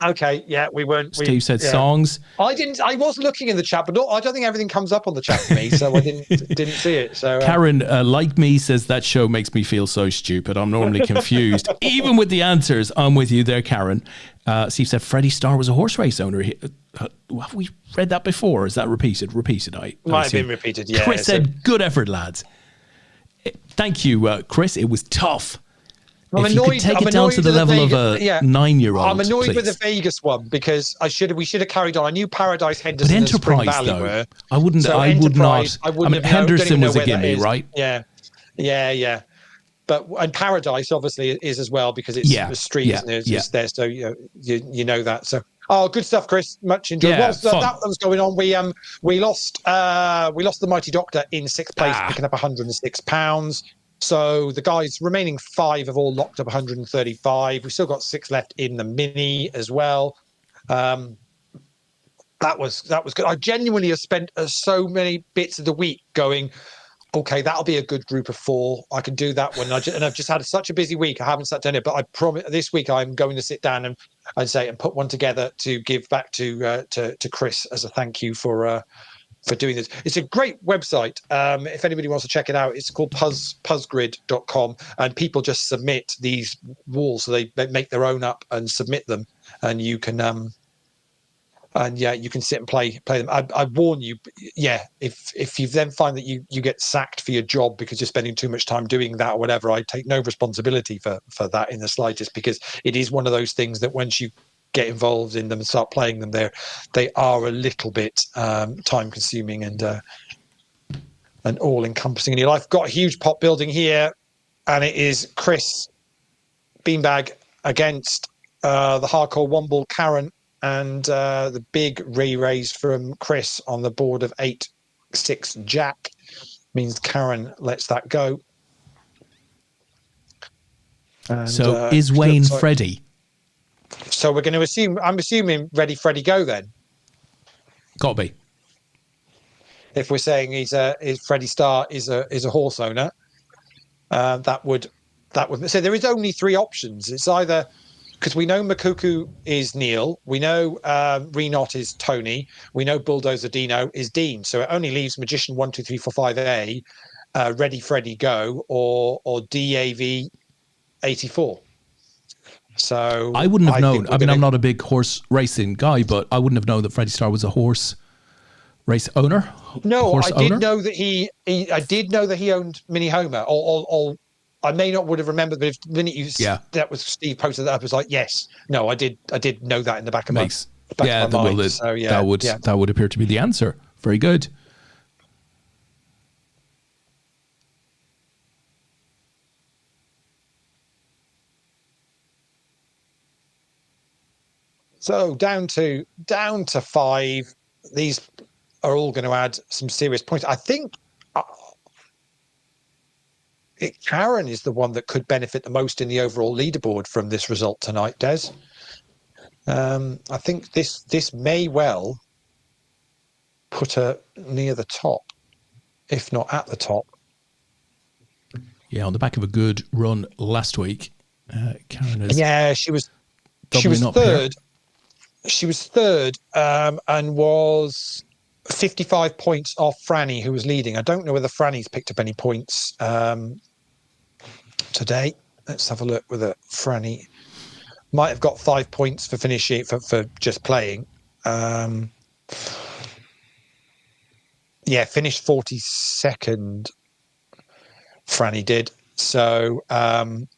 Okay, yeah, we weren't. Steve said songs. I was looking in the chat, but I don't think everything comes up on the chat for me, so I didn't see it. So Karen, like me, says that show makes me feel so stupid. I'm normally confused, even with the answers. I'm with you there, Karen. Steve said Freddie Starr was a horse race owner. Have we read that before? Is that repeated? I might have been repeated. Yeah. Chris said, "Good effort, lads." Thank you, Chris. It was tough. If you could take it down to the level of a 9-year-old, I'm annoyed please. with the Vegas one because we should have carried on. I knew Paradise, Henderson, but Enterprise, and Spring Valley though, were. I would not. I mean, Henderson was a gimme, right? Yeah. But and Paradise obviously is as well because it's the streets and it's there, so you know that. So good stuff, Chris. Much enjoyed. That was going on. We lost the Mighty Doctor in 6th place, picking up £106. So the guys remaining 5 have all locked up 135. We've still got 6 left in the mini as well. That was good. I genuinely have spent so many bits of the week going, okay, that'll be a good group of 4. I can do that one. And I've just had such a busy week. I haven't sat down it, but I promise this week I'm going to sit down and put one together to give back to Chris as a thank you for doing this. It's a great website. If anybody wants to check it out, it's called puzzgrid.com, and people just submit these walls. So they make their own up and submit them, and you can And yeah, you can sit and play them. I warn you, yeah, if you then find that you get sacked for your job because you're spending too much time doing that or whatever, I take no responsibility for that in the slightest, because it is one of those things that once you get involved in them and start playing them, they are a little bit time consuming and all encompassing in your life. Got a huge pot building here, and it is Chris Beanbag against the hardcore one ball Karen. And the big re-raise from Chris on the board of 8-6 Jack means Karen lets that go. And, so is Wayne Freddie? So we're going to assume, I'm assuming Ready Freddy Go then. Got to be. If we're saying Freddie Starr is a horse owner, that would so there is only three options. It's either, because we know Makuku is Neil, we know Renot is Tony, we know Bulldozer Dino is Dean. So it only leaves Magician 1, 2, 3, 4, 5A, Ready Freddy Go, or DAV 84. So I wouldn't have known. I mean, I'm not a big horse racing guy, but I wouldn't have known that Freddie Starr was a horse race owner. No, I did know that I did know that he owned Mini Homer, or I may not would have remembered, but if the minute that was Steve posted that up, it was like, yes, no, I did know that in the back of my mind. That would appear to be the answer. Very good. So down to 5. These are all going to add some serious points. I think Karen is the one that could benefit the most in the overall leaderboard from this result tonight, Des. I think this may well put her near the top, if not at the top. Yeah, on the back of a good run last week, Karen is. Yeah, she was third. She was third and was 55 points off Franny, who was leading. I don't know whether Franny's picked up any points today. Let's have a look whether Franny might have got 5 points for finishing for just playing. Finished 42nd. Franny did. So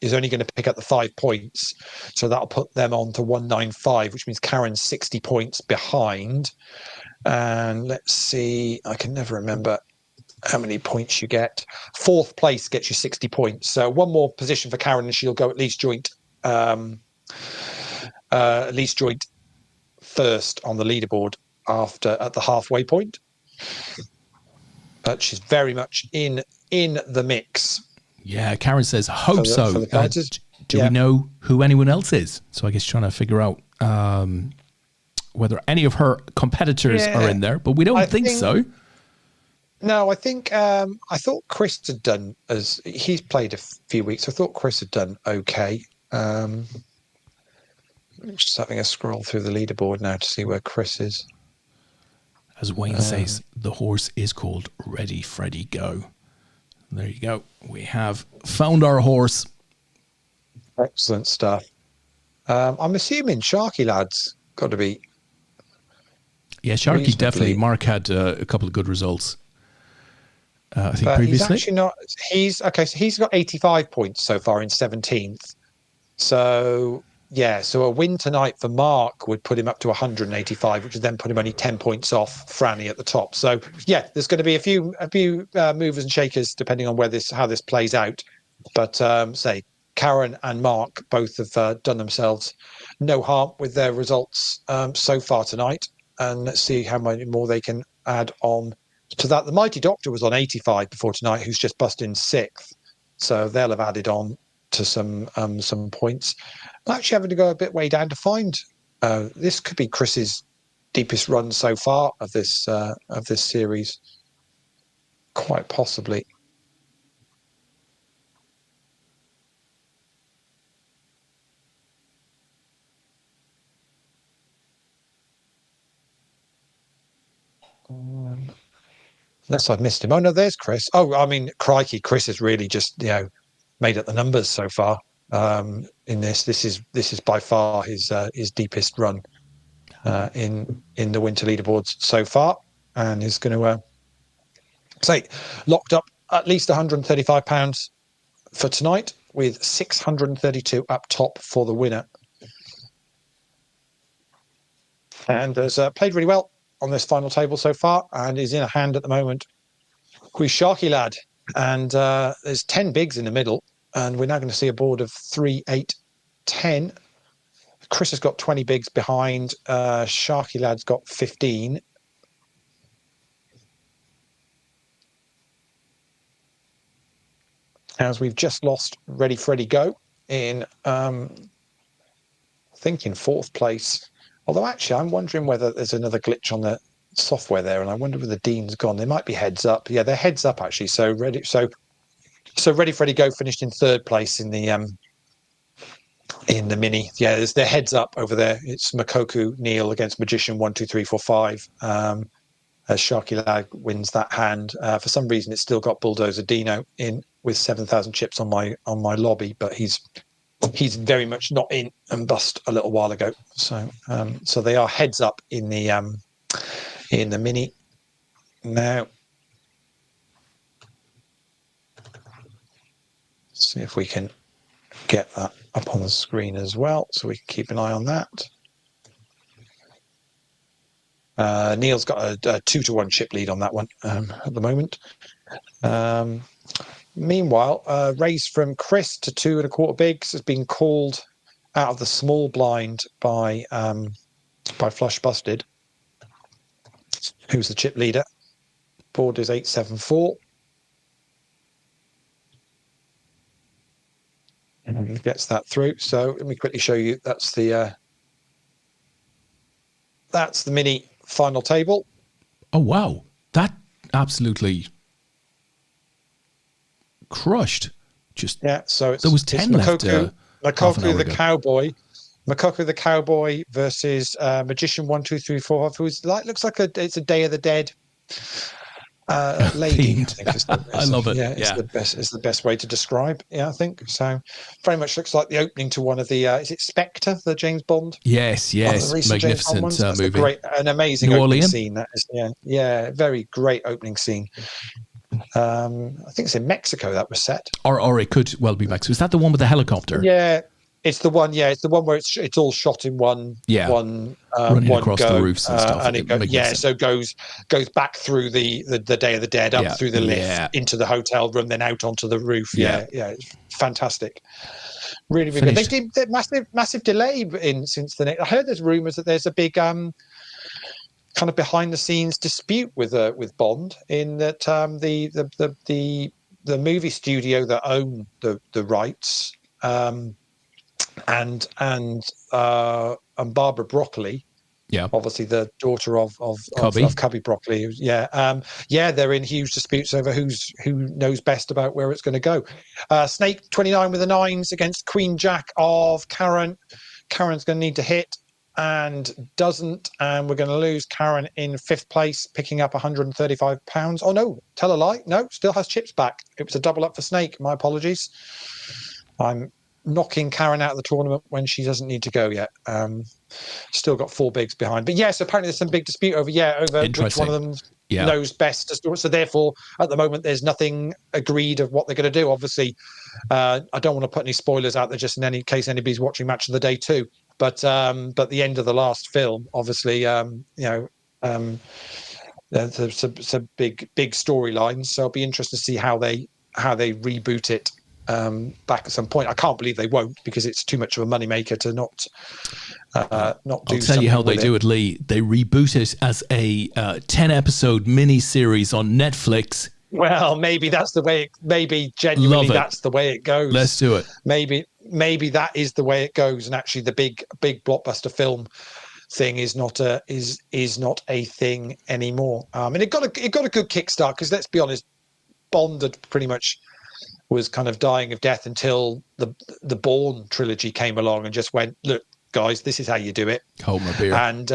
is only going to pick up the 5 points. So that'll put them on to 195, which means Karen's 60 points behind. And let's see, I can never remember how many points you get. Fourth place gets you 60 points. So one more position for Karen and she'll go at least joint first on the leaderboard at the halfway point. But she's very much in the mix. Yeah, Karen says, hope so. Do we know who anyone else is? So I guess trying to figure out whether any of her competitors are in there, but we don't think so. No, I think I thought Chris had done, as he's played a few weeks. I thought Chris had done okay. Just having a scroll through the leaderboard now to see where Chris is. As Wayne says, the horse is called Ready Freddy Go. There you go. We have found our horse. Excellent stuff. I'm assuming Sharky Lad's got to be. Yeah, Sharky definitely. Mark had a couple of good results. I think previously. He's actually not. So he's got 85 points so far in 17th. So so a win tonight for Mark would put him up to 185, which would then put him only 10 points off Franny at the top. So there's going to be a few movers and shakers depending on how this plays out. But Karen and Mark both have done themselves no harm with their results so far tonight. And let's see how many more they can add on to that. The Mighty Doctor was on 85 before tonight, who's just busted in 6th. So they'll have added on to some points. I'm actually having to go a bit way down to find. This could be Chris's deepest run so far of this series, quite possibly. Unless I've missed him. Oh no, there's Chris. Oh, I mean, crikey, Chris has really just made up the numbers so far. In this is by far his deepest run. in the winter leaderboards so far, and is going to say locked up at least £135 for tonight, with 632 up top for the winner. And has played really well on this final table so far, and is in a hand at the moment with Sharky Lad. And there's 10 bigs in the middle, and we're now going to see a board of 3, 8, 10. Chris has got 20 bigs behind. Sharky Lad's got 15. As we've just lost Ready Freddy Go in, I think in fourth place. Although actually, I'm wondering whether there's another glitch on the software there, and I wonder whether the Dean's gone. They might be heads up. Yeah, they're heads up actually. So Ready Freddy Go finished in third place in the mini. Yeah, there's their heads up over there. It's Makoku Neil against Magician 1, 2, 3, 4, 5. As Sharky Lag wins that hand. For some reason, it's still got Bulldozer Dino in with 7,000 chips on my lobby, but he's very much not in and bust a little while ago. So so they are heads up in the mini now. See if we can get that up on the screen as well, so we can keep an eye on that. Neil's got a 2-1 chip lead on that one at the moment. Meanwhile, raise from Chris to 2 1/4 bigs has been called out of the small blind by Flush Busted, who's the chip leader. Board is 8-7-4. And gets that through. So let me quickly show you. That's the mini final table. Oh wow, that absolutely crushed. Just yeah. So there was 10 left. Makoku the Cowboy versus Magician 1, 2, 3, 4. Who's like looks like it's a Day of the Dead lady. I think I love it. Yeah, it's the best. It's the best way to describe. Yeah, I think so. Very much looks like the opening to one of the. Is it Spectre, the James Bond? Yes, magnificent movie. An amazing opening scene. That is, yeah, very great opening scene. I think it's in Mexico that was set, or it could well be Mexico. Is that the one with the helicopter? Yeah. It's the one, it's the one where it's all shot in one running one across the roofs and stuff. And it goes goes back through the Day of the Dead, up through the lift into the hotel room, then out onto the roof. Yeah, it's fantastic. Really, really good. They did massive delay since the. I heard there's rumours that there's a big kind of behind the scenes dispute with Bond, in that the movie studio that own the rights. And Barbara Broccoli, obviously the daughter of Cubby Broccoli, they're in huge disputes over who knows best about where it's going to go. Snake 29 with the 9s against Queen Jack of Karen. Karen's going to need to hit and doesn't, and we're going to lose Karen in 5th place, picking up £135. Oh no, tell a lie. No, still has chips back. It was a double up for Snake. My apologies. I'm knocking Karen out of the tournament when she doesn't need to go yet. Still got 4 bigs behind. But yes, apparently there's some big dispute over which one of them knows best. So therefore, at the moment, there's nothing agreed of what they're going to do. Obviously, I don't want to put any spoilers out there just in any case anybody's watching Match of the Day 2. But the end of the last film, obviously, there's some big storylines. So I'll be interested to see how they reboot it back at some point. I can't believe they won't, because it's too much of a moneymaker to not do. I'll tell you how they do it, Lee. They reboot it as a 10-episode mini-series on Netflix. Well, maybe that's the way. That's the way it goes. Let's do it. Maybe that is the way it goes, and actually, the big blockbuster film thing is not a thing anymore. And it got a good kickstart, because let's be honest, Bond had pretty much was kind of dying of death until the Bourne trilogy came along and just went, look, guys, this is how you do it. Hold my beer. And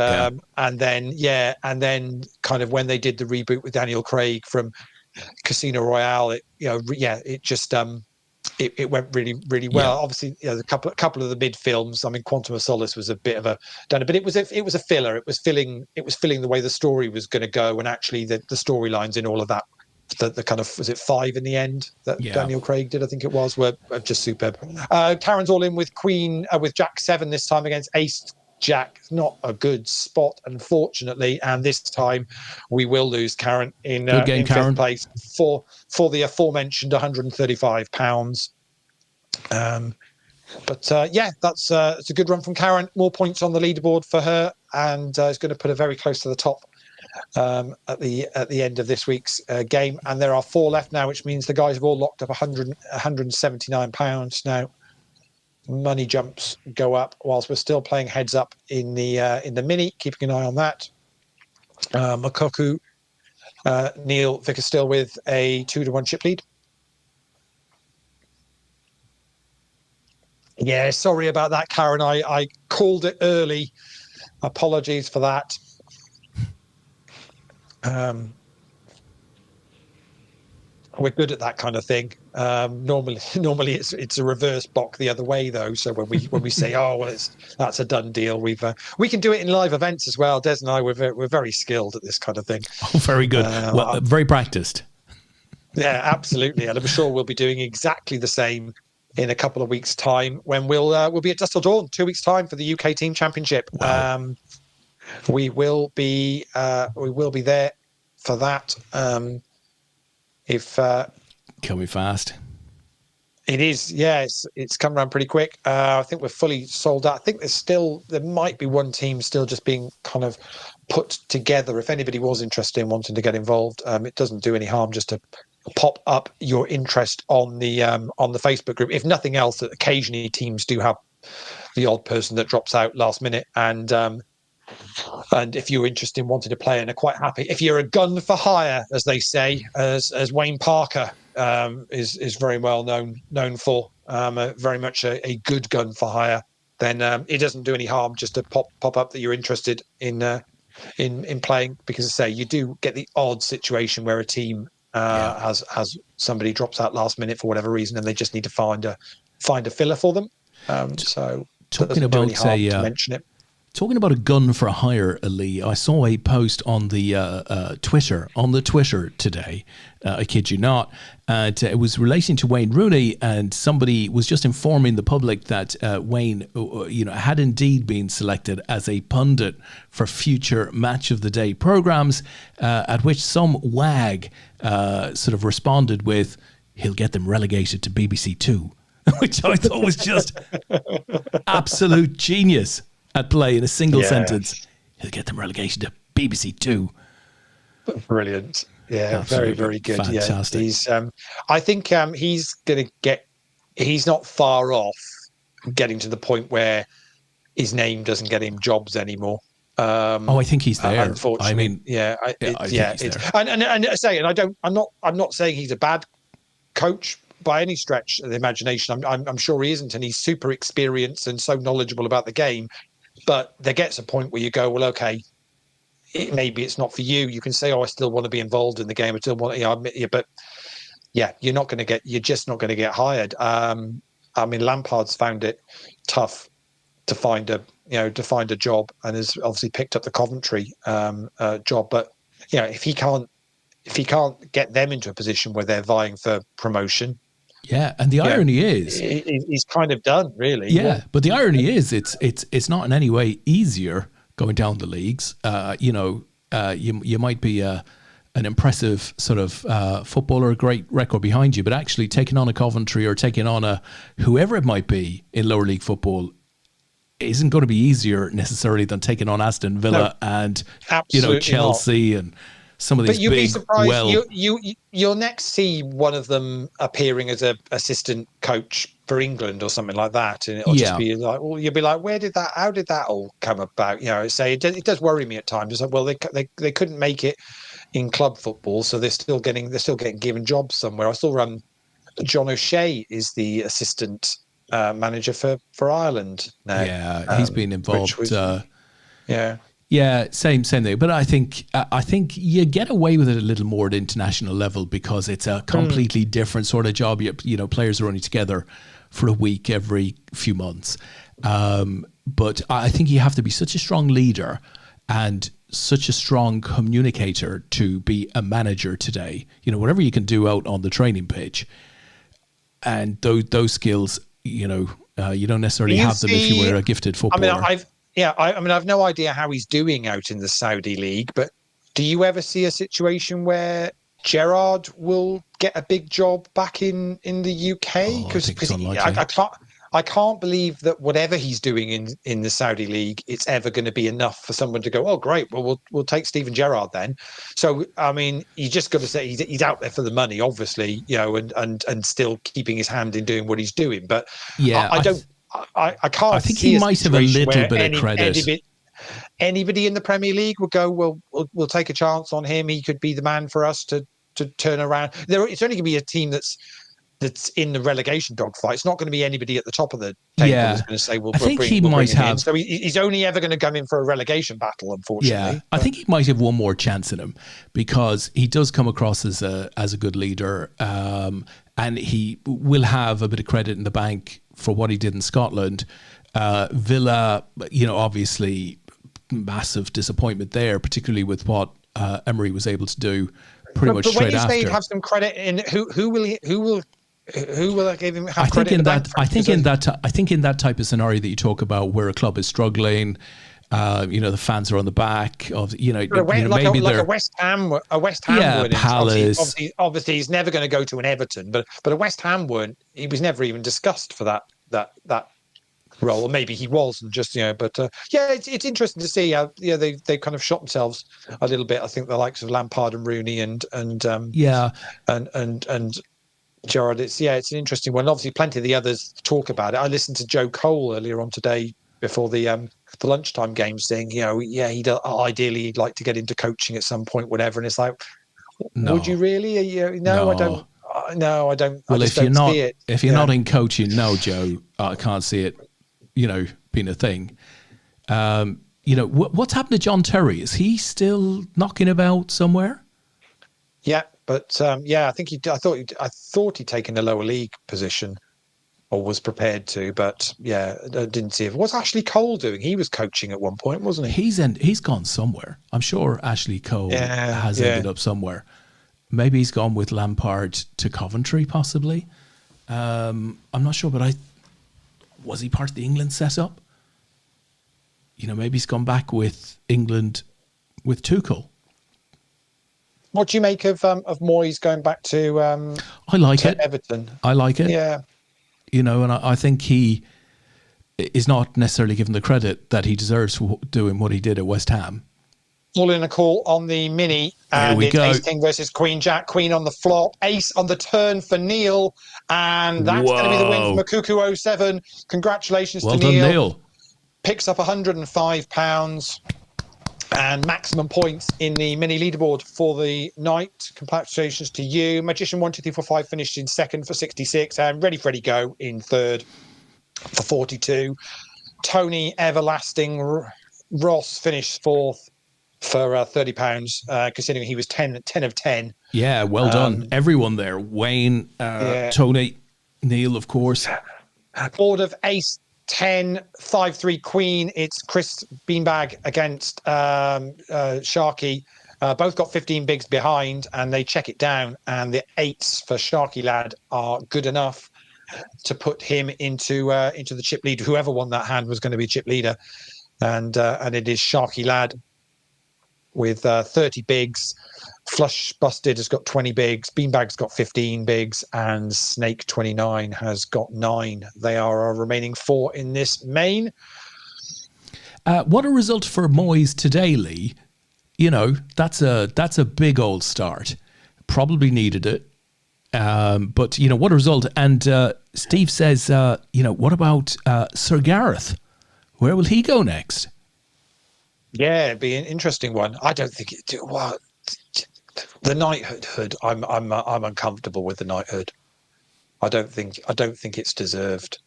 then kind of when they did the reboot with Daniel Craig from Casino Royale, it just it went really, really well. Obviously, a couple of the mid films. I mean, Quantum of Solace was a bit of a downer, but it was a filler. It was filling the way the story was going to go, and actually the storylines in all of that. The kind of, was it 5 in the end that Daniel Craig did? I think it was. Were just superb. Karen's all in with Queen with Jack 7 this time against Ace Jack. Not a good spot, unfortunately, and this time we will lose Karen in Karen. 5th place for the aforementioned £135. But that's it's a good run from Karen. More points on the leaderboard for her, and it's going to put her very close to the top at the end of this week's game. And there are 4 left now, which means the guys have all locked up £179 now. Money jumps go up whilst we're still playing heads up in the mini, keeping an eye on that. Makoku, Neil Vicker still with a 2-1 chip lead. Yeah, sorry about that, Karen. I called it early. Apologies for that. We're good at that kind of thing. Normally it's a reverse bock the other way though. So when we say, oh well, that's a done deal. We can do it in live events as well. Des and I we're very skilled at this kind of thing. Oh, very good. Very practiced. Yeah, absolutely. And I'm sure we'll be doing exactly the same in a couple of weeks' time when we'll be at Dustle Dawn 2 weeks' time for the UK Team Championship. Wow. We will be there for that. Coming fast. It is, it's come around pretty quick. I think we're fully sold out. I think there might be one team still just being kind of put together. If anybody was interested in wanting to get involved, it doesn't do any harm just to pop up your interest on the Facebook group. If nothing else, occasionally teams do have the odd person that drops out last minute, and if you're interested in wanting to play and are quite happy, if you're a gun for hire, as they say, as Wayne Parker is very well known for, very much a good gun for hire, then it doesn't do any harm just to pop up that you're interested in playing, because I say you do get the odd situation where a team has somebody drops out last minute for whatever reason, and they just need to find a filler for them. So talking about to mention it. Talking about a gun for hire, Leigh, I saw a post on the Twitter today. I kid you not, and it was relating to Wayne Rooney, and somebody was just informing the public that Wayne, had indeed been selected as a pundit for future Match of the Day programs. At which some wag sort of responded with, "He'll get them relegated to BBC Two," which I thought was just absolute genius. At play in a single sentence. He'll get them relegation to BBC Two. Brilliant. Yeah, absolutely very, very good. Fantastic. Yeah, he's I think he's not far off getting to the point where his name doesn't get him jobs anymore. I think he's there. Unfortunately, I mean, I think he's there. I'm not saying he's a bad coach by any stretch of the imagination. I'm sure he isn't, and he's super experienced and so knowledgeable about the game. But there gets a point where you go, well, okay, maybe it's not for you. You can say, oh, I still want to be involved in the game. I still want to, but yeah, you're just not going to get hired. I mean, Lampard's found it tough to find a job, and has obviously picked up the Coventry job. But if he can't get them into a position where they're vying for promotion. Yeah, and the irony is he's kind of done, really. Yeah, but the irony is it's not in any way easier going down the leagues. You might be an impressive sort of footballer, a great record behind you, but actually taking on a Coventry or taking on a whoever it might be in lower league football isn't going to be easier necessarily than taking on Aston Villa and Chelsea and some of these but you'd big, be surprised. You'll next see one of them appearing as a assistant coach for England or something like that, and it'll just be like, well, you'll be like, how did that all come about? It does worry me at times. It's like, well, they couldn't make it in club football, so they're still getting given jobs somewhere. I saw John O'Shea is the assistant manager for Ireland now. Yeah, he's been involved. Yeah, same thing. But I think you get away with it a little more at international level because it's a completely different sort of job. You know, players are only together for a week every few months. But I think you have to be such a strong leader and such a strong communicator to be a manager today. You know, whatever you can do out on the training pitch, and those skills, you know, you don't necessarily have them if you were a gifted footballer. I've no idea how he's doing out in the Saudi league, but do you ever see a situation where Gerrard will get a big job back in the UK? Because I can't believe that whatever he's doing in the Saudi league, it's ever going to be enough for someone to go, oh, great, well, we'll take Steven Gerrard then. So, I mean, you just got to say he's out there for the money, obviously, you know, and still keeping his hand in doing what he's doing. But yeah, I can't. I think he might have a little bit of credit. Anybody in the Premier League would go, well, we'll take a chance on him. He could be the man for us to turn around. It's only going to be a team that's in the relegation dogfight. It's not going to be anybody at the top of the table who's going to say, "Well, I think he might have." So he's only ever going to come in for a relegation battle, unfortunately. Yeah, I think he might have one more chance in him because he does come across as a good leader, and he will have a bit of credit in the bank for what he did in Scotland. Villa, you know, obviously massive disappointment there, particularly with what Emery was able to do pretty much straight after. But when you say have some credit in who will I give him? I think in that type of scenario that you talk about, where a club is struggling, you know, the fans are on the back of, you know, maybe a West Ham, would. Palace. Obviously, he's never going to go to an Everton, but a West Ham weren't. He was never even discussed for that role, or maybe he was, and just, you know. But it's interesting to see how, you know, they kind of shot themselves a little bit. I think the likes of Lampard and Rooney and Gerrard, it's an interesting one. Obviously, plenty of the others talk about it. I listened to Joe Cole earlier on today before the lunchtime game, saying, you know, ideally he'd like to get into coaching at some point, whatever. And it's like, would you really? No, I don't. No, I don't. Well, if you're not in coaching, no, Joe, I can't see it, you know, being a thing. You know, what's happened to John Terry? Is he still knocking about somewhere? Yeah. But I think I thought he'd taken a lower league position, or was prepared to. But I didn't see it. What's Ashley Cole doing? He was coaching at one point, wasn't he? He's gone somewhere. I'm sure Ashley Cole has ended up somewhere. Maybe he's gone with Lampard to Coventry, possibly. I'm not sure, but was he part of the England setup? You know, maybe he's gone back with England with Tuchel. What do you make of Moyes going back to? I like it. Everton. I like it. Yeah. You know, and I think he is not necessarily given the credit that he deserves for doing what he did at West Ham. All in a call on the mini, and it's Ace King versus Queen Jack. Queen on the flop, Ace on the turn for Neil, and that's going to be the win for Makuku 07. Congratulations to Neil. Well done, Neil. Picks up £105. And maximum points in the mini leaderboard for the night. Congratulations to you. Magician 12345 finished in second for 66, and Ready Freddy Go in third for 42. Tony Everlasting Ross finished fourth for £30, considering he was 10 of 10. Yeah, well done. Everyone there. Wayne, Tony, Neil, of course. Board of Ace 10, 5-3 Queen. It's Chris Beanbag against Sharky. Both got 15 bigs behind, and they check it down. And the 8s for Sharky Lad are good enough to put him into the chip lead. Whoever won that hand was going to be chip leader, and it is Sharky Lad with 30 bigs. Flush Busted has got 20 bigs. Beanbag's got 15 bigs, and Snake 29 has got 9. They are our remaining 4 in this main. What a result for Moyes today, Lee. You know, that's a big old start. Probably needed it. But, you know, what a result. And Steve says, you know, what about Sir Gareth? Where will he go next? Yeah, it'd be an interesting one. I don't think the knighthood. I'm uncomfortable with the knighthood. I don't think it's deserved.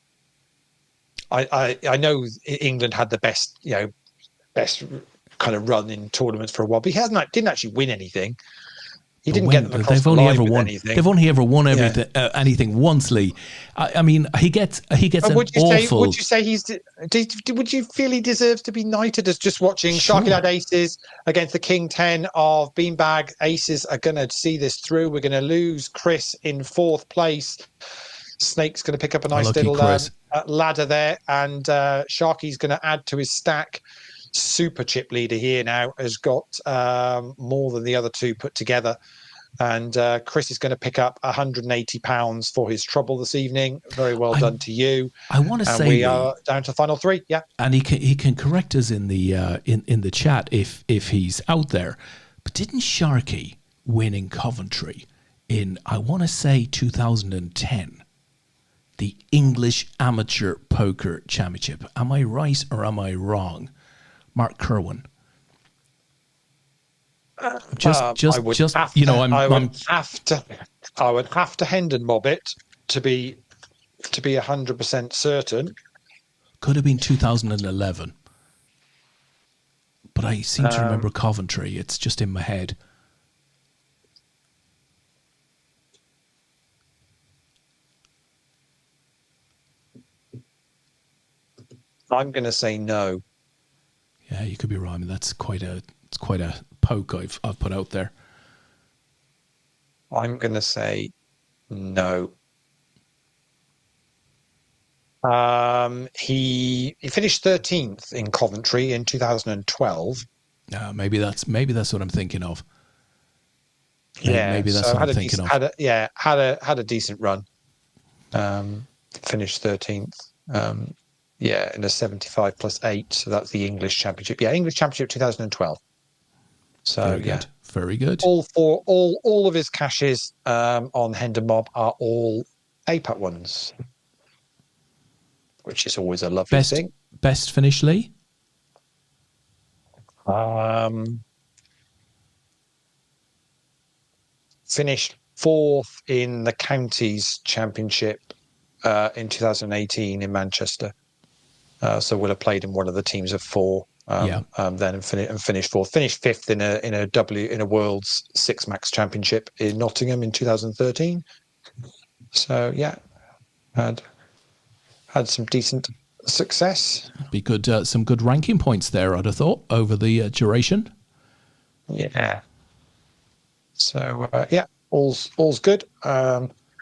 I know England had the best kind of run in tournaments for a while, but he didn't actually win anything. He But didn't get them across they've the only line ever with won. anything. They've only ever won everything, anything once, Lee. I mean, he gets an awful. Would you say would you feel he deserves to be knighted as just watching? Sure. Sharky had aces against the King 10 of Beanbag. Aces are going to see this through. We're going to lose Chris in fourth place. Snake's going to pick up a nice little ladder there, and Sharky's going to add to his stack. Super chip leader here now has got more than the other two put together, and Chris is going to pick up £180 for his trouble this evening. Very well done to you. I want to say we are down to the final three. Yeah, and he can correct us in the in the chat if he's out there. But didn't Sharky win in Coventry in, I want to say, 2010? The English Amateur Poker Championship. Am I right or am I wrong? Mark Kerwin. I would have to Hendon mob it to be 100% certain. Could have been 2011, but I seem to remember Coventry. It's just in my head. I'm going to say no. Yeah, you could be wrong. I mean, it's quite a poke I've put out there. I'm going to say no. He finished 13th in Coventry in 2012. Maybe that's what I'm thinking of. Maybe that's what I'm thinking of. Had a decent run. Finished 13th. In a 75 plus 8. So that's the English Championship. Yeah, English Championship 2012. So very good. All of his caches on Hendon Mob are all APAT ones, which is always a lovely thing. Best finish, Lee? Finished fourth in the Counties Championship in 2018 in Manchester. So we'll have played in one of the teams of four. Then and finished fourth. Finished fifth in a World's Six Max Championship in Nottingham in 2013. So had some decent success. Be good. Some good ranking points there, I'd have thought, over the duration. Yeah. So all's good.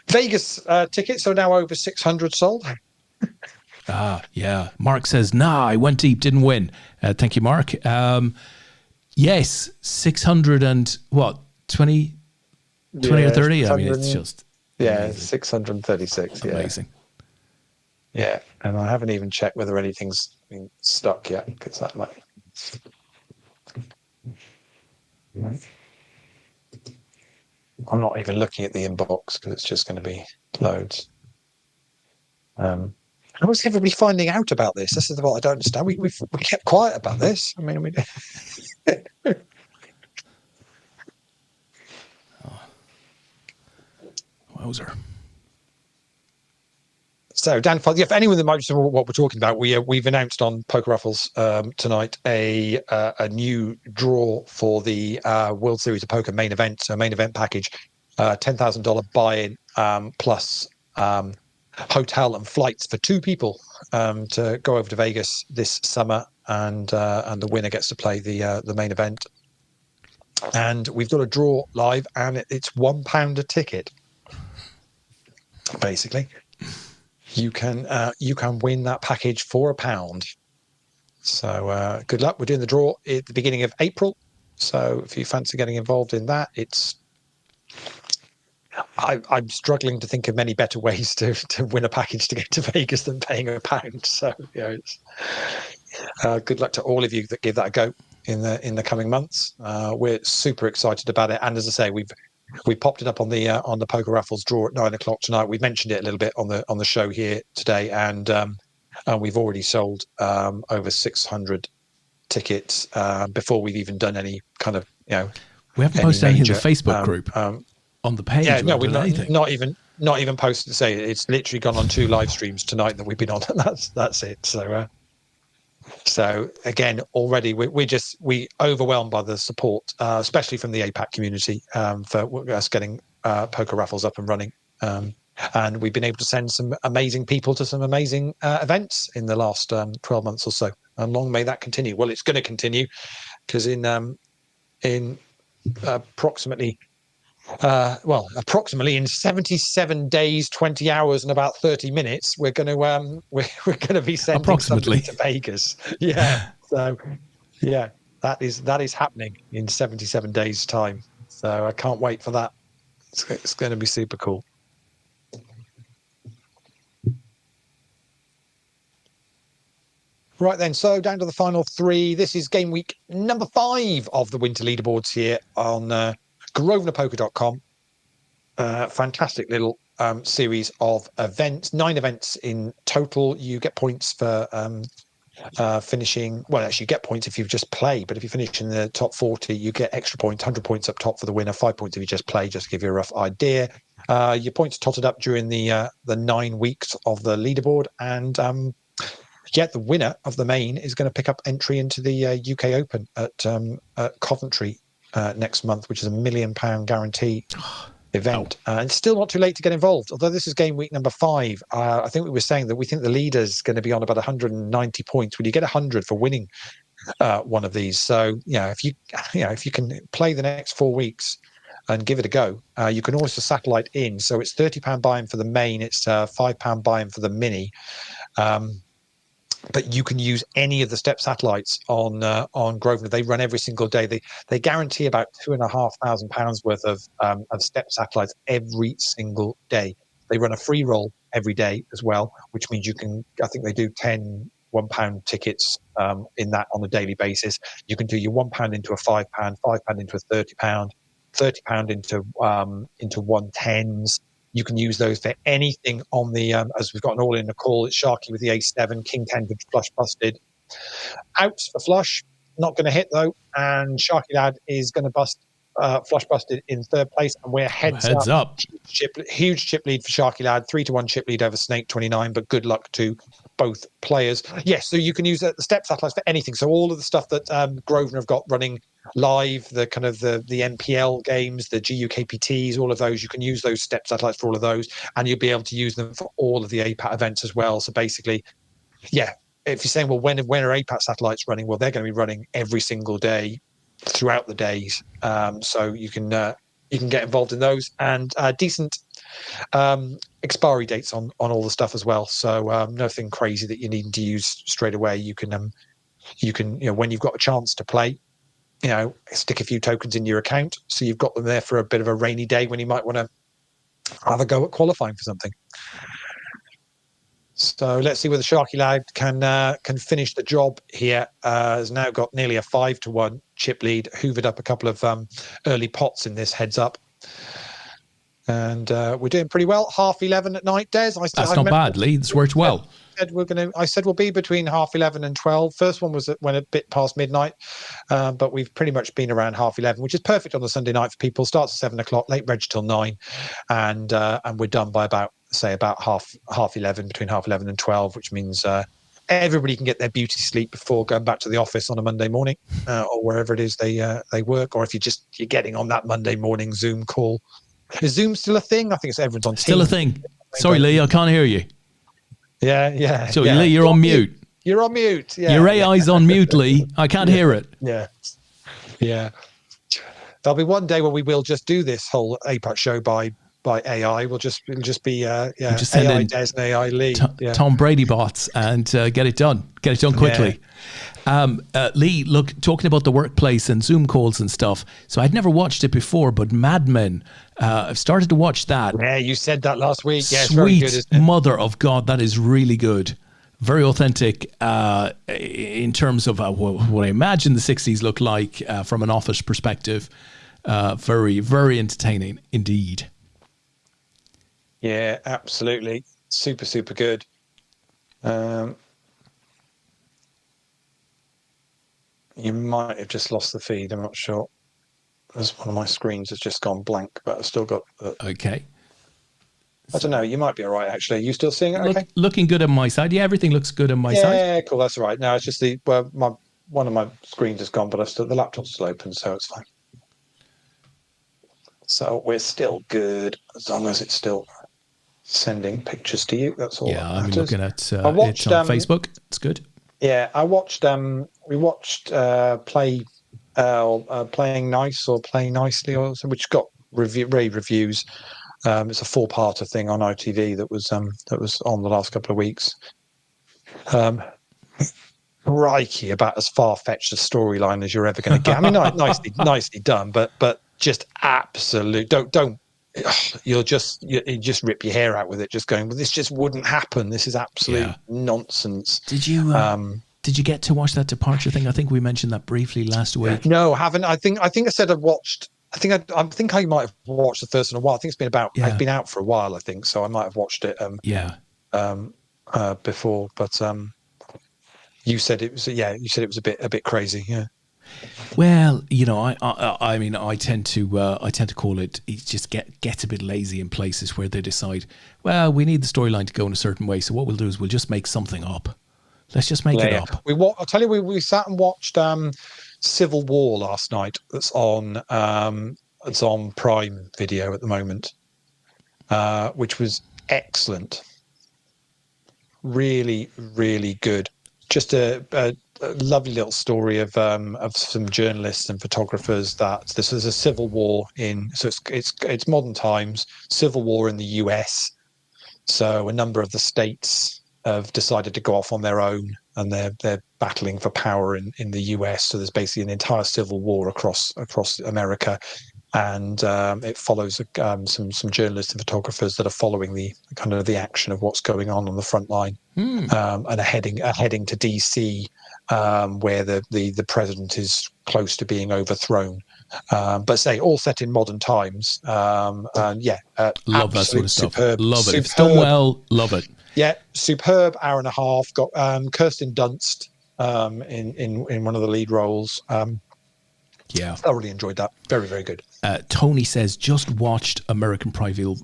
Vegas tickets are now over 600 sold. Yeah. Mark says, I went deep, didn't win. Thank you, Mark. Yes, 600 and what, 20 or 30? I mean, it's just... Yeah, 636. Amazing. Yeah, and I haven't even checked whether anything's been stuck yet, because that might... I'm not even looking at the inbox, because it's just going to be loads. How is everybody finding out about this? This is what I don't understand. We kept quiet about this. I mean, Wowzer. So, Dan, if anyone that might know what we're talking about, we've announced on Poker Ruffles tonight a new draw for the World Series of Poker main event, so main event package, $10,000 buy-in plus hotel and flights for two people to go over to Vegas this summer, and the winner gets to play the main event. And we've got a draw live, and it's £1 a ticket. Basically, you can win that package for £1. So good luck. We're doing the draw at the beginning of April. So if you fancy getting involved in that, I'm struggling to think of many better ways to win a package to get to Vegas than paying £1. So good luck to all of you that give that a go in the coming months. We're super excited about it, and as I say, we popped it up on the Poker Raffles draw at 9:00 tonight. We mentioned it a little bit on the show here today, and we've already sold over 600 tickets before we've even done any kind of we haven't posted anything in the Facebook group on the page. Yeah, no, we're not even posted to say it. It's literally gone on 2 live streams tonight that we've been on, and that's it. So So again, already we overwhelmed by the support, especially from the APAT community, for us getting poker raffles up and running. And we've been able to send some amazing people to some amazing events in the last 12 months or so. And long may that continue. Well, it's going to continue because in approximately in 77 days, 20 hours, and about 30 minutes, we're going to be sending somebody to Vegas. Yeah. So, yeah, that is happening in 77 days' time. So I can't wait for that. It's going to be super cool. Right then, so down to the final three. This is game week number 5 of the Winter Leaderboards here on GrosvenorPoker.com. Fantastic little series of events, 9 events in total. You get points for finishing. Well, actually, you get points if you just play, but if you finish in the top 40, you get extra points, 100 points up top for the winner, 5 points if you just play, just to give you a rough idea. Your points are totted up during the 9 weeks of the leaderboard, and the winner of the main is going to pick up entry into the UK Open at Coventry next month, which is a £1 million guarantee event. And it's still not too late to get involved. Although this is game week number 5, I think we were saying that we think the leader's going to be on about 190 points. Will you get 100 for winning one of these? So if you can play the next 4 weeks and give it a go, you can also satellite in. So it's £30 buy-in for the main. It's £5 buy-in for the mini. But you can use any of the step satellites on Grosvenor. They run every single day. They guarantee about £2,500 worth of step satellites every single day. They run a free roll every day as well, which means you can. I think they do 10 £1 tickets in that on a daily basis. You can do your £1 into a £5, £5 into a £30, £30 into 110s. You can use those for anything on the, as we've got an all in the call, it's Sharky with the A7, King 10 for flush busted. Outs for flush, not going to hit though, and Sharky Lad is going to bust flush busted in 3rd place, and we're heads up. Huge chip lead for Sharky Lad, 3-1 chip lead over Snake 29, but good luck to both players. Yes, so you can use the step satellites for anything. So all of the stuff that Grosvenor have got running live, the kind of the NPL games, the GUKPTs, all of those, you can use those step satellites for all of those, and you'll be able to use them for all of the APAT events as well. So basically, if you're saying, well, when are APAT satellites running? Well, they're going to be running every single day throughout the days. So you can get involved in those, and decent expiry dates on all the stuff as well. So nothing crazy that you need to use straight away. You can when you've got a chance to play, stick a few tokens in your account, so you've got them there for a bit of a rainy day when you might want to have a go at qualifying for something. So let's see whether Sharky Lad can finish the job here. Has now got nearly a 5-1 chip lead, hoovered up a couple of early pots in this heads up. And we're doing pretty well. 11:30 at night, Des. That's not bad, Leigh. It's worked well. I said we'll be between 11:30 and 12. First one went a bit past midnight, but we've pretty much been around 11:30, which is perfect on the Sunday night for people. Starts at 7 o'clock, late reg till 9, and we're done by about half 11, between 11:30 and 12, which means everybody can get their beauty sleep before going back to the office on a Monday morning, or wherever it is they work, or if you're getting on that Monday morning Zoom call. Is Zoom still a thing? I think everyone's on Teams. Still a thing. Sorry, Leigh, I can't hear you. Yeah. So, Leigh, you're on mute. You're on mute. Yeah. Your AI's on mute, Leigh. I can't hear it. Yeah. There'll be one day when we will just do this whole APAT show by AI. It'll just be just send AI Des and AI Leigh. Tom Brady bots and get it done. Get it done quickly. Leigh, look, talking about the workplace and Zoom calls and stuff. So I'd never watched it before, but Mad Men, I've started to watch that. Yeah, you said that last week. Yeah, it's Sweet very good, isn't it? mother of God, that is really good. Very authentic in terms of what I imagine the 60s look like from an office perspective. Very, very entertaining indeed. Yeah, absolutely. Super, super good. You might have just lost the feed. I'm not sure. As one of my screens has just gone blank, but I've still got. Okay. I don't know. You might be all right, actually. Are you still seeing it okay? Looking good on my side. Yeah, everything looks good on my side. Yeah, cool. That's all right. No, it's just one of my screens is gone, but the laptop's still open, so it's fine. So we're still good as long as it's still sending pictures to you. That's all. Yeah, that I'm matters. looking at it on Facebook. It's good. Yeah, we watched Playing Nice or Playing Nicely, or something, which got rave reviews. It's a 4-parter thing on ITV that was on the last couple of weeks. Crikey, about as far-fetched a storyline as you're ever going to get. I mean, nicely done, but just absolute. Don't. You just rip your hair out with it. Just going, well, this just wouldn't happen. This is absolute nonsense. Did you get to watch that departure thing? I think we mentioned that briefly last week. No, haven't. I think I said I'd watched. I think I might have watched the first in a while. I think it's been about. It's been out for a while. I think so. I might have watched it. Before, but you said it was. Yeah, you said it was a bit crazy. Yeah. Well, I mean, I tend to call it just get a bit lazy in places where they decide, well, we need the storyline to go in a certain way. So what we'll do is we'll just make something up. Let's just make it up. I'll tell you, we sat and watched Civil War last night. It's on Prime Video at the moment, which was excellent. Really, really good. Just a lovely little story of some journalists and photographers that this is a civil war it's modern times, civil war in the US. So a number of the states have decided to go off on their own, and they're battling for power in the US. So there's basically an entire civil war across America, and it follows some journalists and photographers that are following the kind of the action of what's going on the front line, and are heading to DC, where the president is close to being overthrown. But all set in modern times. And love that sort of stuff. Love it. If it's superb, done well, love it. Yeah, superb hour and a half. Got Kirsten Dunst in one of the lead roles. I thoroughly enjoyed that. Very, very good. Tony says, just watched American Primeval.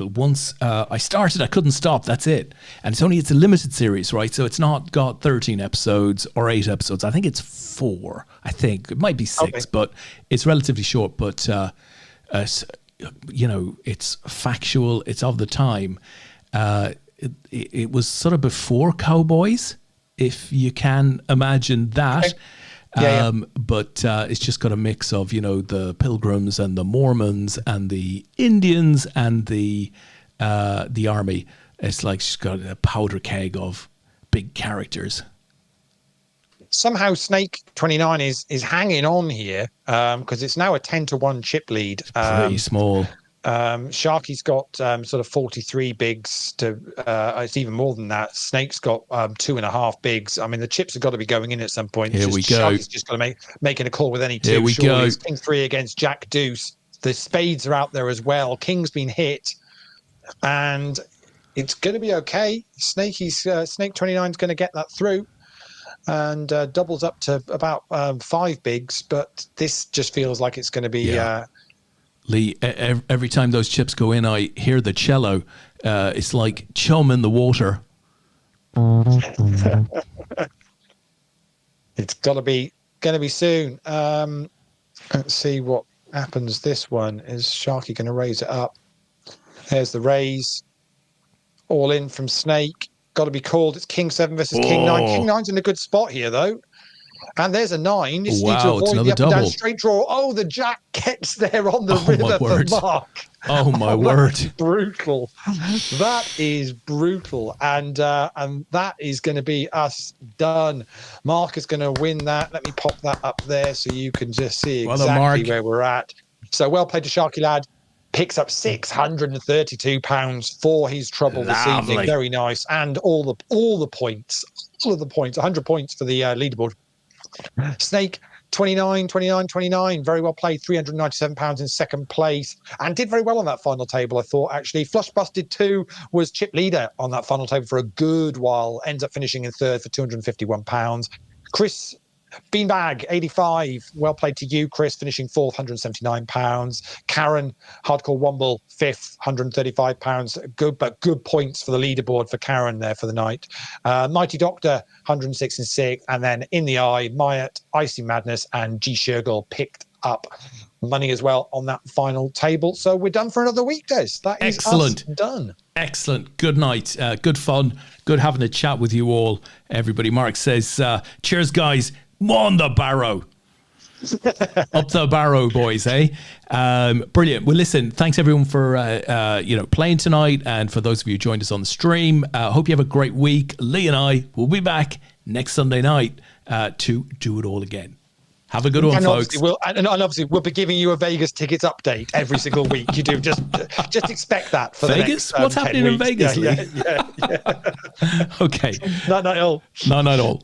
Once I started, I couldn't stop. That's it. And it's a limited series, right? So it's not got 13 episodes or 8 episodes. I think it's 4. I think it might be 6, but it's relatively short. But it's factual. It's of the time. It was sort of before Cowboys, if you can imagine that. Okay. But it's just got a mix of, the Pilgrims and the Mormons and the Indians and the army. It's like she's got a powder keg of big characters. Somehow Snake 29 is hanging on here because it's now a 10-1 chip lead. Pretty small. Sharky's got sort of 43 bigs to it's even more than that. Snake's got 2.5 bigs. I mean, the chips have got to be going in at some point. Here we go. Sharky's just got to making a call with any two. Here we go. It's King 3 against Jack Deuce. The spades are out there as well. King's been hit, and it's going to be okay. Snake 29 is going to get that through, and doubles up to about 5 bigs. But this just feels like it's going to be. Yeah. Leigh, every time those chips go in, I hear the cello. It's like chum in the water. It's going to be soon. Let's see what happens. This one is Sharky going to raise it up. There's the raise. All in from Snake. Got to be called. It's King 7 versus King 9. King 9's in a good spot here, though. And there's a 9. This needs to avoid the up and down straight draw. Oh, the Jack gets there on the river for Mark. Oh, my word. That's brutal. That is brutal. And that is going to be us done. Mark is going to win that. Let me pop that up there so you can just see exactly where we're at. So well played to Sharky Lad. Picks up £632 for his trouble this evening. Very nice. And all the points. All of the points. 100 points for the leaderboard. Snake 29. Very well played. £397 in second place, and did very well on that final table. I thought actually. Flush Busted 2 was chip leader on that final table for a good while. Ends up finishing in third for £251. Chris Beanbag, 85. Well played to you, Chris, finishing fourth, £179. Karen, Hardcore Womble, fifth, £135. Good points for the leaderboard for Karen there for the night. Mighty Doctor, 106 and 6. And then In the Eye, Myatt, Icy Madness, and G. Shergill picked up money as well on that final table. So we're done for another week, Des. That is excellent. Us done. Excellent. Good night. Good fun. Good having a chat with you all, everybody. Mark says, cheers, guys. On the barrow. Up the barrow, boys, eh? Brilliant. Well, listen, thanks everyone for playing tonight, and for those of you who joined us on the stream. Hope you have a great week. Leigh and I will be back next Sunday night to do it all again. Have a good one, folks. Obviously, we'll be giving you a Vegas tickets update every single week. You do just expect that for Vegas. The next, what's happening in Vegas? Yeah. Okay. Not at all. Not at all.